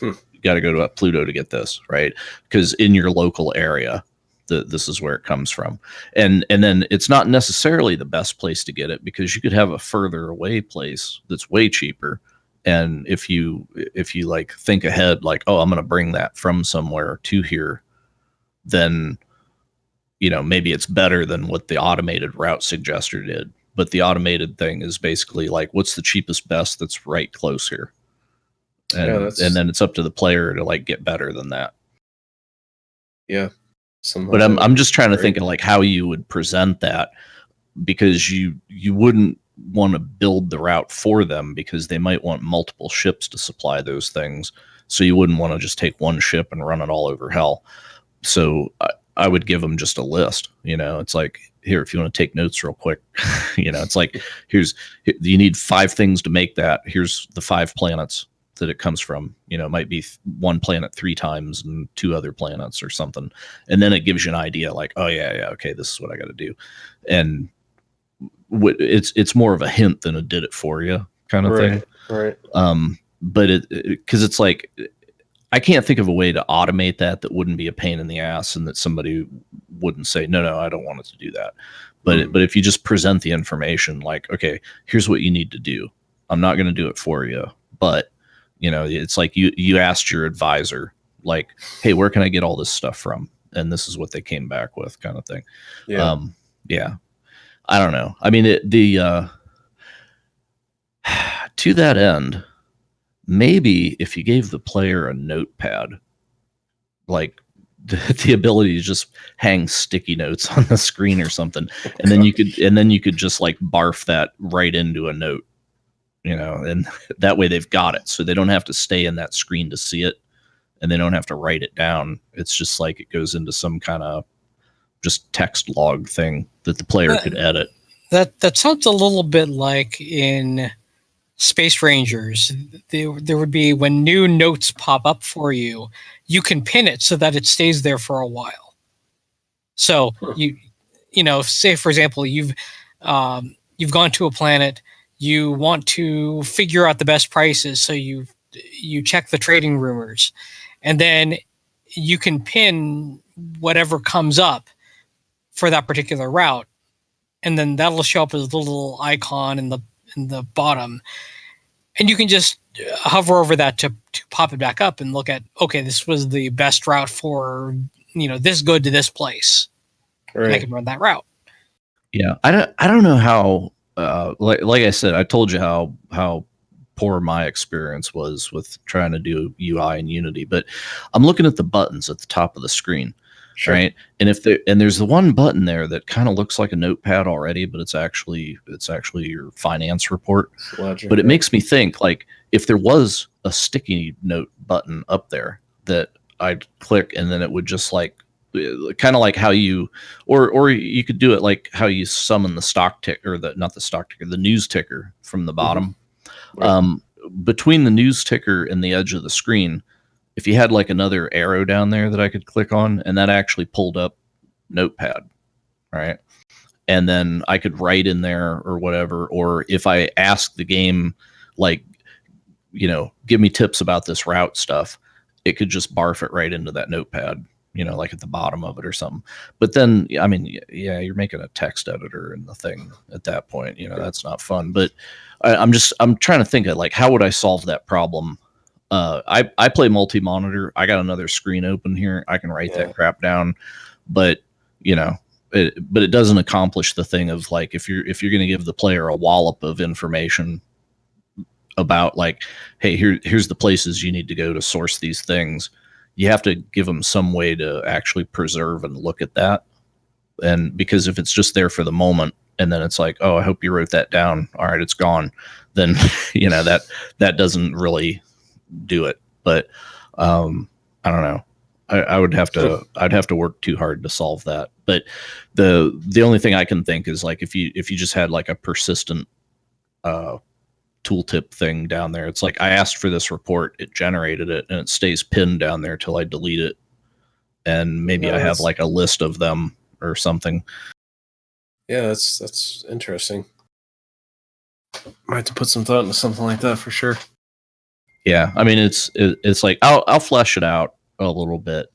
You got to go to Pluto to get this, right? Because in your local area, this is where it comes from. And then it's not necessarily the best place to get it, because you could have a further away place that's way cheaper. And if you like think ahead, like, oh, I'm going to bring that from somewhere to here, then, maybe it's better than what the automated route suggester did. But the automated thing is basically like, what's the cheapest best that's right close here? And then it's up to the player to like get better than that. Yeah. But I'm just trying to think of like how you would present that, because you wouldn't want to build the route for them, because they might want multiple ships to supply those things. So you wouldn't want to just take one ship and run it all over hell. So I would give them just a list. It's like, here, if you want to take notes real quick, it's like, you need 5 things to make that. Here's the 5 planets that it comes from. It might be one planet 3 times and 2 other planets or something. And then it gives you an idea like, oh yeah, okay, this is what I got to do. And it's more of a hint than a did it for you kind of thing. Right. But because it's like, I can't think of a way to automate that wouldn't be a pain in the ass and that somebody wouldn't say, no, I don't want it to do that. But if you just present the information like, okay, here's what you need to do. I'm not going to do it for you, but it's like you asked your advisor, like, hey, where can I get all this stuff from? And this is what they came back with, kind of thing. Yeah. I don't know. I mean, to that end, maybe if you gave the player a notepad, like the ability to just hang sticky notes on the screen or something, and then you could just like barf that right into a note, and that way they've got it, so they don't have to stay in that screen to see it, and they don't have to write it down. It's just like it goes into some kind of just text log thing that the player could edit. That sounds a little bit like in Space Rangers. There would be, when new notes pop up for you, you can pin it so that it stays there for a while. So say for example, you've gone to a planet, you want to figure out the best prices, so you check the trading rumors, and then you can pin whatever comes up for that particular route, and then that'll show up as a little icon in the bottom, and you can just hover over that to pop it back up and look at, okay, this was the best route for this good to this place. Right. And I can run that route. Yeah, I don't know how. Like I said, I told you how poor my experience was with trying to do UI in Unity, but I'm looking at the buttons at the top of the screen. Sure. Right. And there's the one button there that kind of looks like a notepad already, but it's actually your finance report. Ledger, but it makes me think, like, if there was a sticky note button up there that I'd click, and then it would just like, kind of like how you, or you could do it like how you summon the stock ticker, not the stock ticker, the news ticker from the bottom. Mm-hmm. Right. Between the news ticker and the edge of the screen, if you had like another arrow down there that I could click on, and that actually pulled up Notepad, right? And then I could write in there or whatever. Or if I asked the game, like, give me tips about this route stuff, it could just barf it right into that Notepad, like at the bottom of it or something. But then, I mean, yeah, you're making a text editor in the thing at that point. That's not fun. But I'm trying to think of, like, how would I solve that problem? I play multi-monitor. I got another screen open here. I can write that crap down, but it doesn't accomplish the thing of, like, if you're going to give the player a wallop of information about, like, hey, here's the places you need to go to source these things, you have to give them some way to actually preserve and look at that. And because if it's just there for the moment, and then it's like, oh, I hope you wrote that down, all right, it's gone, then that doesn't really do it. But I don't know. I would have to I'd have to work too hard to solve that. But the only thing I can think is, like, if you just had like a persistent tooltip thing down there, it's like, I asked for this report, it generated it, and it stays pinned down there till I delete it, and maybe I have like a list of them or something. Yeah, that's interesting. Might have to put some thought into something like that for sure. Yeah, I mean, it's like I'll flesh it out a little bit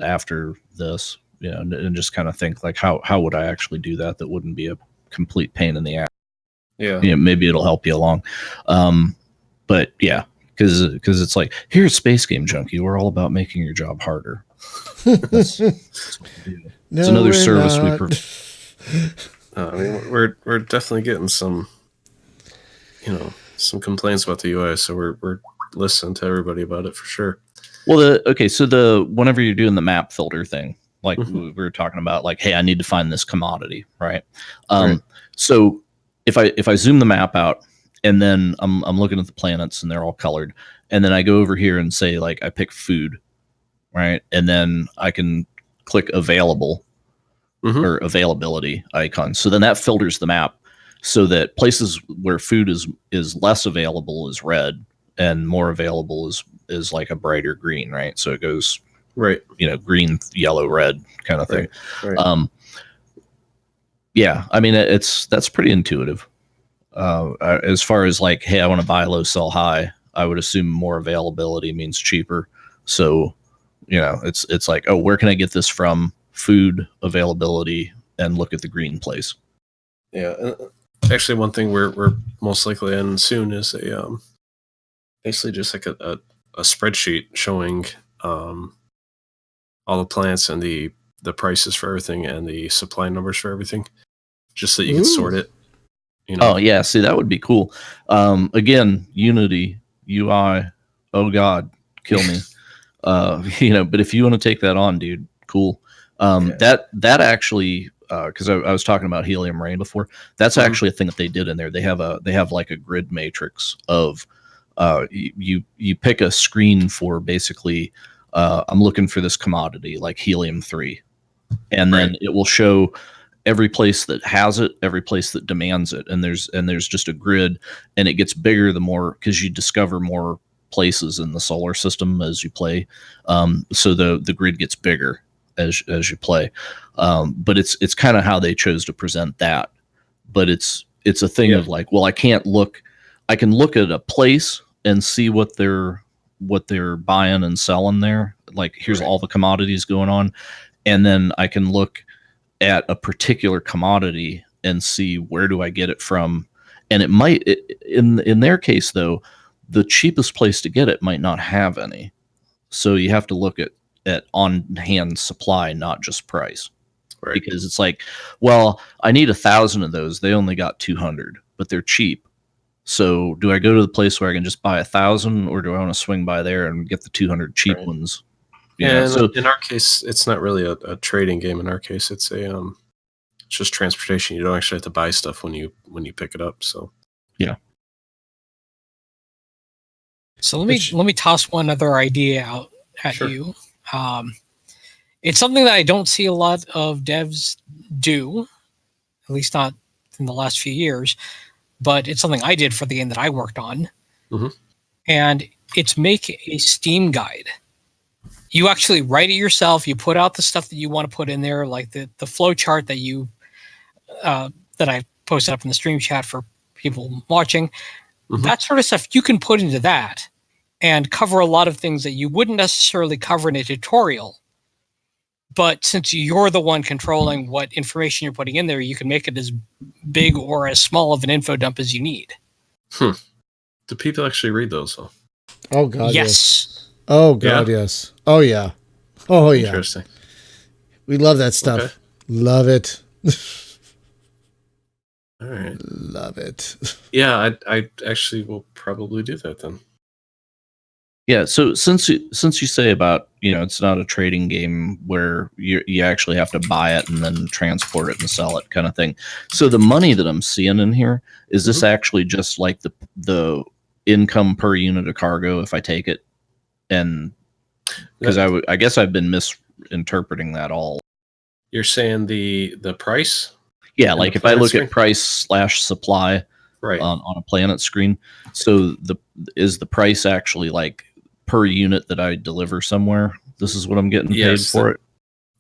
after this, and just kind of think, like, how would I actually do that wouldn't be a complete pain in the ass. Yeah, maybe it'll help you along. But yeah, because it's like, here at Space Game Junkie, we're all about making your job harder. That's what we do. It's another service we provide. I mean, we're definitely getting some complaints about the UI, so we're listening to everybody about it for sure. Well, so whenever you're doing the map filter thing, like we were talking about, like, hey, I need to find this commodity, right? Right. So if I zoom the map out, and then I'm looking at the planets and they're all colored, and then I go over here and say, like, I pick food, right? And then I can click available or availability icon. So then that filters the map so that places where food is less available is red, and more available is like a brighter green, right? So it goes right, green, yellow, red kind of thing. Right. Yeah, I mean, that's pretty intuitive. As far as, like, hey, I want to buy low, sell high, I would assume more availability means cheaper. So, it's like, oh, where can I get this from? Food availability, and look at the green place. Yeah, actually, one thing we're most likely in soon is a basically just like a spreadsheet showing all the plants and the prices for everything and the supply numbers for everything, just so you can sort it, You know? Oh yeah, see that would be cool. Again, Unity UI. Oh God, kill me. But if you want to take that on, dude, cool. That actually, because I was talking about Helium Rain before. That's actually a thing that they did in there. They have like a grid matrix of you pick a screen for basically. I'm looking for this commodity like helium-3, and then it will show every place that has it, every place that demands it, and there's just a grid, and it gets bigger the more because you discover more places in the solar system as you play. So the grid gets bigger as you play. But it's kind of how they chose to present that. But it's a thing of like, well, I can look at a place and see what they're buying and selling there. Like here's all the commodities going on, and then I can look at a particular commodity and see where do I get it from. And it might in their case though, the cheapest place to get it might not have any. So you have to look at on hand supply, not just price. Right. Because it's like, well, I need 1,000 of those. They only got 200, but they're cheap. So do I go to the place where I can just buy 1,000, or do I want to swing by there and get the 200 cheap ones? So in our case, it's not really a trading game. In our case, it's it's just transportation. You don't actually have to buy stuff when you pick it up. So yeah. So let me toss one other idea out at you. It's something that I don't see a lot of devs do, at least not in the last few years. But it's something I did for the game that I worked on, and it's make a Steam guide. You actually write it yourself. You put out the stuff that you want to put in there, like the flow chart that you that I posted up in the stream chat for people watching. That sort of stuff you can put into that and cover a lot of things that you wouldn't necessarily cover in a tutorial. But since you're the one controlling what information you're putting in there, you can make it as big or as small of an info dump as you need. Do people actually read those? Though? Oh God, yes. Oh God, yes. Oh yeah. Oh yeah. Interesting. We love that stuff. Okay. Love it. All right. Love it. Yeah, I actually will probably do that then. Yeah, so since you say about, it's not a trading game where you actually have to buy it and then transport it and sell it kind of thing. So the money that I'm seeing in here, is this actually just like the income per unit of cargo if I take it? And because I guess I've been misinterpreting that all. You're saying the price? Yeah, like if I look at price / supply on a planet screen, so is the price actually like per unit that I deliver somewhere? This is what I'm getting paid for it?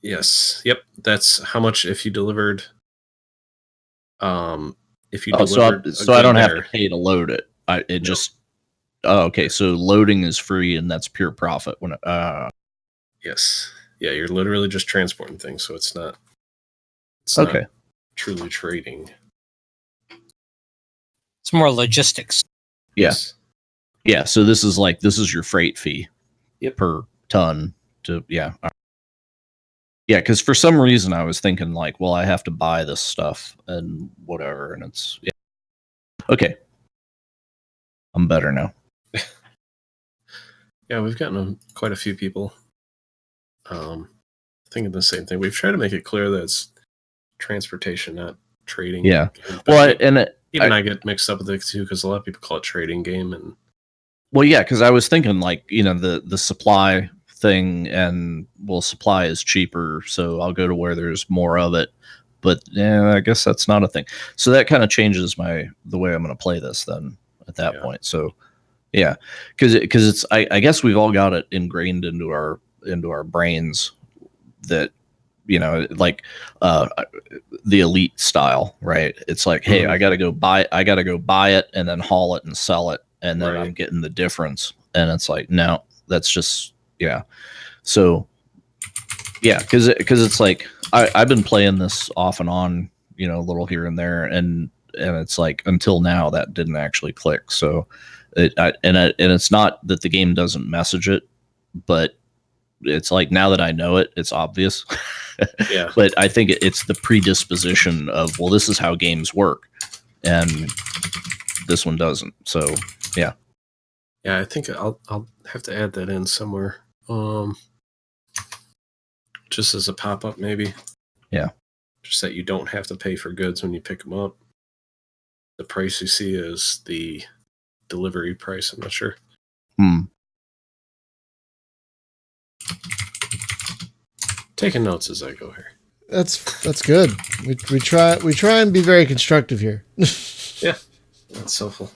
Yes. Yep. That's how much if you delivered. So I don't have to pay to load it. Okay. So loading is free and that's pure profit. Yes. Yeah, you're literally just transporting things, so it's not truly trading. It's more logistics. Yes. Yeah, so this is your freight fee per ton Yeah, because for some reason I was thinking like, well, I have to buy this stuff and whatever, and it's okay. I'm better now. Yeah, we've gotten quite a few people thinking the same thing. We've tried to make it clear that it's transportation, not trading. Yeah. Well, I get mixed up with it too because a lot of people call it trading game. And well, yeah, because I was thinking like the supply thing, and supply is cheaper, so I'll go to where there's more of it. But I guess that's not a thing. So that kind of changes the way I'm going to play this then at that point. So yeah, because it's I guess we've all got it ingrained into our brains that like the elite style, right? It's like, hey, I gotta go buy it and then haul it and sell it, and then I'm getting the difference. And it's like, no, that's just so because it's like I've been playing this off and on, a little here and there, and it's like until now that didn't actually click. So it's not that the game doesn't message it, but it's like now that I know it, it's obvious. But I think it's the predisposition of, well, this is how games work. and this one doesn't. So yeah. Yeah, I think I'll have to add that in somewhere. Just as a pop-up, maybe. Yeah. Just that you don't have to pay for goods when you pick them up. The price you see is the delivery price. I'm not sure. Taking notes as I go here. That's good. We try and be very constructive here. Yeah, that's helpful.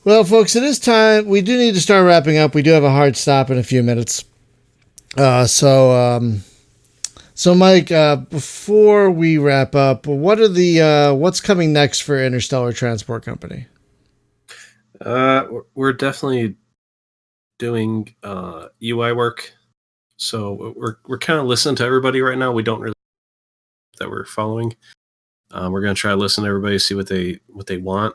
Well, folks, it is time. We do need to start wrapping up. We do have a hard stop in a few minutes. So Mike, before we wrap up, what are the what's coming next for Interstellar Transport Company? We're definitely doing UI work. So we're kind of listening to everybody right now. We don't really that we're following. We're going to try to listen to everybody, see what they want.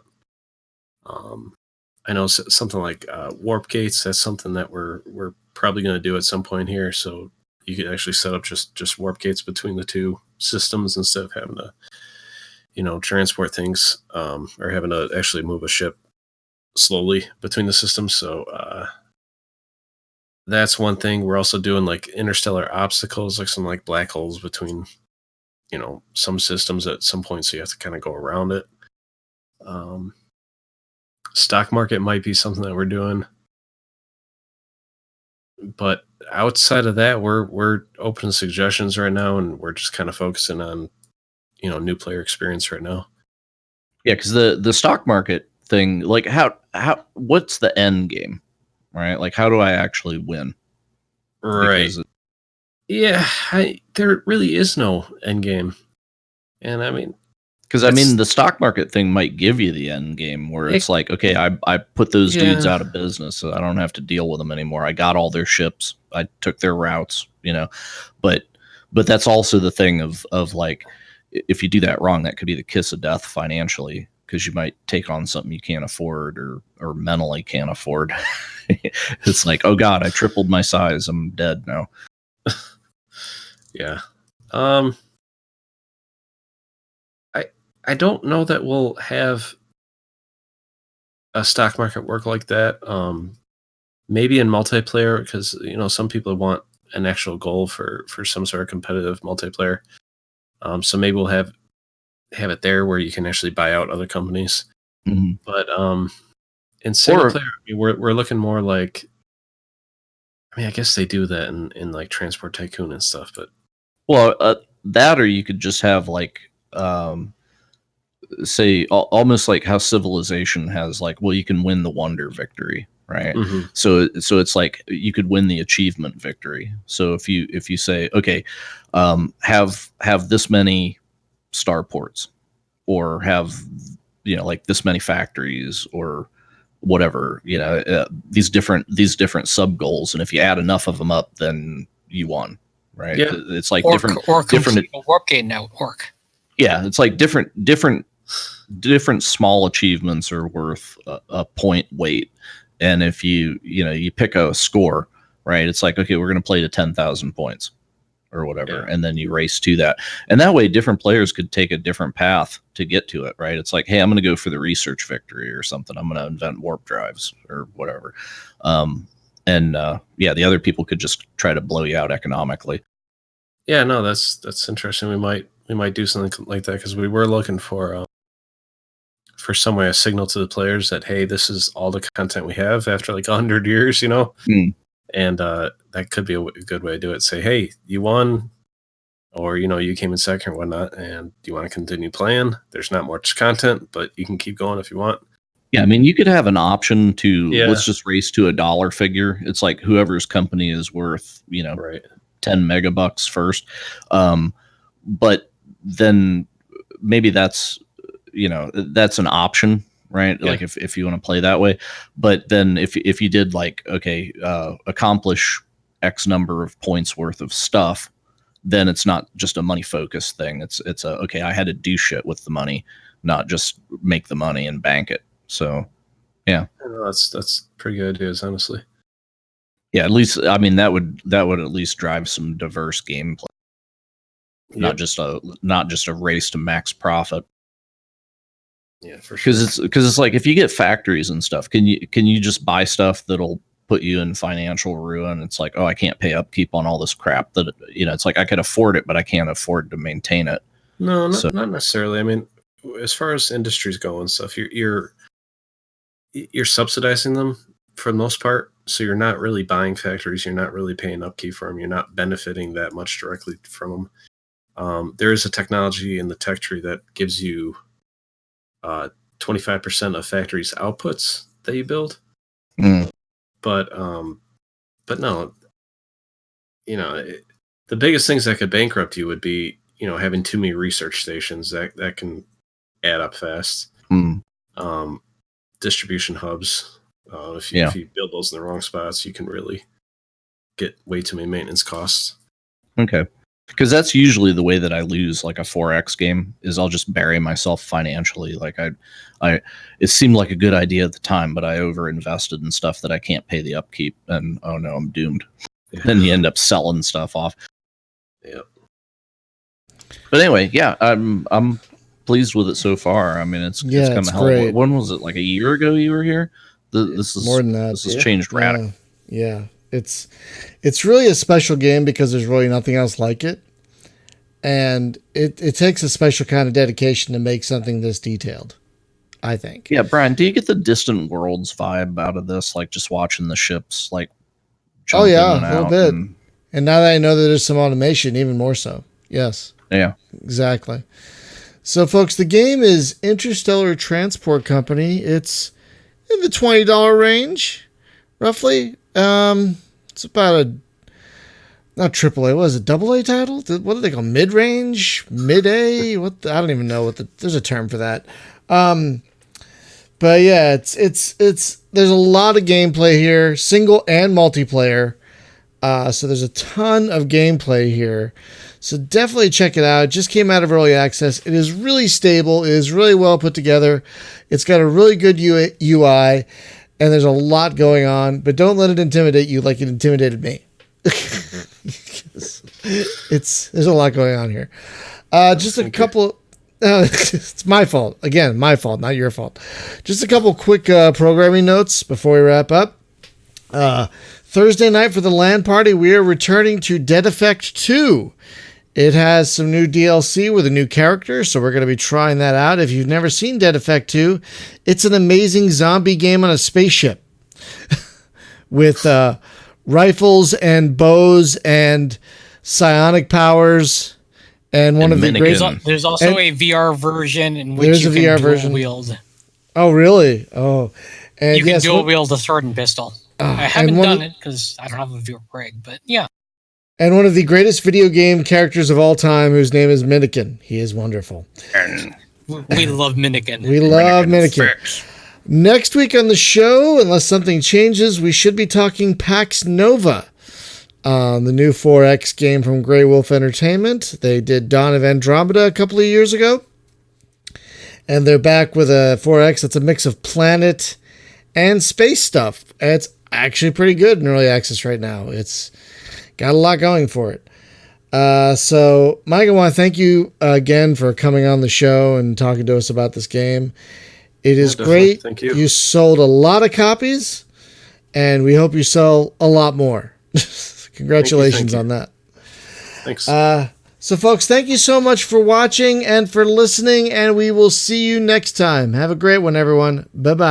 I know something like warp gates. That's something that we're probably going to do at some point here. So you could actually set up just warp gates between the two systems instead of having to, transport things or having to actually move a ship slowly between the systems. So that's one thing. We're also doing like interstellar obstacles, like some like black holes between, some systems at some point. So you have to kind of go around it. Stock market might be something that we're doing, but outside of that, we're open to suggestions right now, and we're just kind of focusing on, new player experience right now. Yeah, because the stock market thing, like how what's the end game, right? Like how do I actually win? Right. Yeah, there really is no end game, and I mean. Because the stock market thing might give you the end game where it's like, okay, I put those dudes out of business, so I don't have to deal with them anymore. I got all their ships, I took their routes, but that's also the thing of like, if you do that wrong, that could be the kiss of death financially, because you might take on something you can't afford or mentally can't afford. It's like, oh God, I tripled my size, I'm dead now. Yeah. I don't know that we'll have a stock market work like that. Maybe in multiplayer, because some people want an actual goal for some sort of competitive multiplayer. So maybe we'll have it there where you can actually buy out other companies. Mm-hmm. But in single player, we're looking more like. I guess they do that in like Transport Tycoon and stuff, but that, or you could just have like. Say almost like how Civilization has like, well, you can win the wonder victory, right? Mm-hmm. So it's like you could win the achievement victory. So if you say, okay, have this many starports, or have like this many factories, or whatever, these different sub goals, and if you add enough of them up, then you won, right? Yeah. It's like different warp gate network. Yeah, it's like different small achievements are worth a point weight, and if you pick a score, right, it's like, okay, we're going to play to 10,000 points or whatever, and then you race to that, and that way different players could take a different path to get to it, right? It's like, hey, I'm going to go for the research victory or something, I'm going to invent warp drives or whatever, the other people could just try to blow you out economically. Yeah, no, that's interesting. We might do something like that, because we were looking for some way a signal to the players that, hey, this is all the content we have after like 100 years, and that could be a good way to do it. Say, hey, you won, or you came in second or whatnot, and do you want to continue playing? There's not much content, but you can keep going if you want. Yeah, you could have an option to let's just race to a dollar figure. It's like whoever's company is worth, right. 10 megabucks first. But then maybe that's an option, right? Yeah. Like if you want to play that way. But then if you did like, okay, accomplish X number of points worth of stuff, then it's not just a money focused thing. It's okay, I had to do shit with the money, not just make the money and bank it. So yeah. That's pretty good ideas, honestly. Yeah, at least that would at least drive some diverse gameplay. Yep. Not just a race to max profit. Yeah, for sure. Because it's like if you get factories and stuff, can you just buy stuff that'll put you in financial ruin? It's like, oh, I can't pay upkeep on all this crap that it's like I could afford it, but I can't afford to maintain it. No, not necessarily. I mean, as far as industries go and stuff, you're subsidizing them for the most part. So you're not really buying factories. You're not really paying upkeep for them. You're not benefiting that much directly from them. There is a technology in the tech tree that gives you 25% of factories' outputs that you build. But no, the biggest things that could bankrupt you would be, having too many research stations that can add up fast. Distribution hubs. If you build those in the wrong spots, you can really get way too many maintenance costs. Okay. Because that's usually the way that I lose like a 4X game is I'll just bury myself financially. Like it seemed like a good idea at the time, but I overinvested in stuff that I can't pay the upkeep, and oh no, I'm doomed. Yeah. Then you end up selling stuff off. Yep. But anyway, yeah, I'm pleased with it so far. I mean, it's come a hell. Great. When was it? Like a year ago you were here? This is more than that. This has changed radically. Yeah. It's really a special game because there's really nothing else like it. And it takes a special kind of dedication to make something this detailed, I think. Yeah, Brian, do you get the Distant Worlds vibe out of this? Like just watching the ships like jump in and a little bit. And now that I know that there's some automation, even more so. Yes. Yeah. Exactly. So, folks, the game is Interstellar Transport Company. It's in the $20 range, roughly. It's about not AAA. What is it? AA title? What do they call mid-range? Mid-A? I don't even know there's a term for that. But yeah, it's there's a lot of gameplay here, single and multiplayer. So there's a ton of gameplay here. So definitely check it out. It just came out of early access. It is really stable. It is really well put together. It's got a really good UI, and there's a lot going on. But don't let it intimidate you like it intimidated me. There's a lot going on here. Just a couple. It's my fault. Again, my fault, not your fault. Just a couple quick programming notes before we wrap up. Thursday night for the LAN party, we are returning to Dead Effect 2. It has some new DLC with a new character, so we're going to be trying that out. If you've never seen Dead Effect 2, it's an amazing zombie game on a spaceship with rifles and bows and psionic powers. And one of the great. There's also a VR version in which you can dual wield. Oh, really? Oh, and you can dual wield a sword and pistol. I haven't done it because I don't have a VR rig, but yeah. And one of the greatest video game characters of all time, whose name is Minikin. He is wonderful. We love Minikin. We love Minikin. Next week on the show, unless something changes, we should be talking PAX Nova, the new 4X game from Grey Wolf Entertainment. They did Dawn of Andromeda a couple of years ago. And they're back with a 4X that's a mix of planet and space stuff. It's actually pretty good in early access right now. It's got a lot going for it. So, Mike, I want to thank you again for coming on the show and talking to us about this game. It is great. Thank you. You sold a lot of copies, and we hope you sell a lot more. Congratulations on that. Thanks. So, folks, thank you so much for watching and for listening, and we will see you next time. Have a great one, everyone. Bye-bye.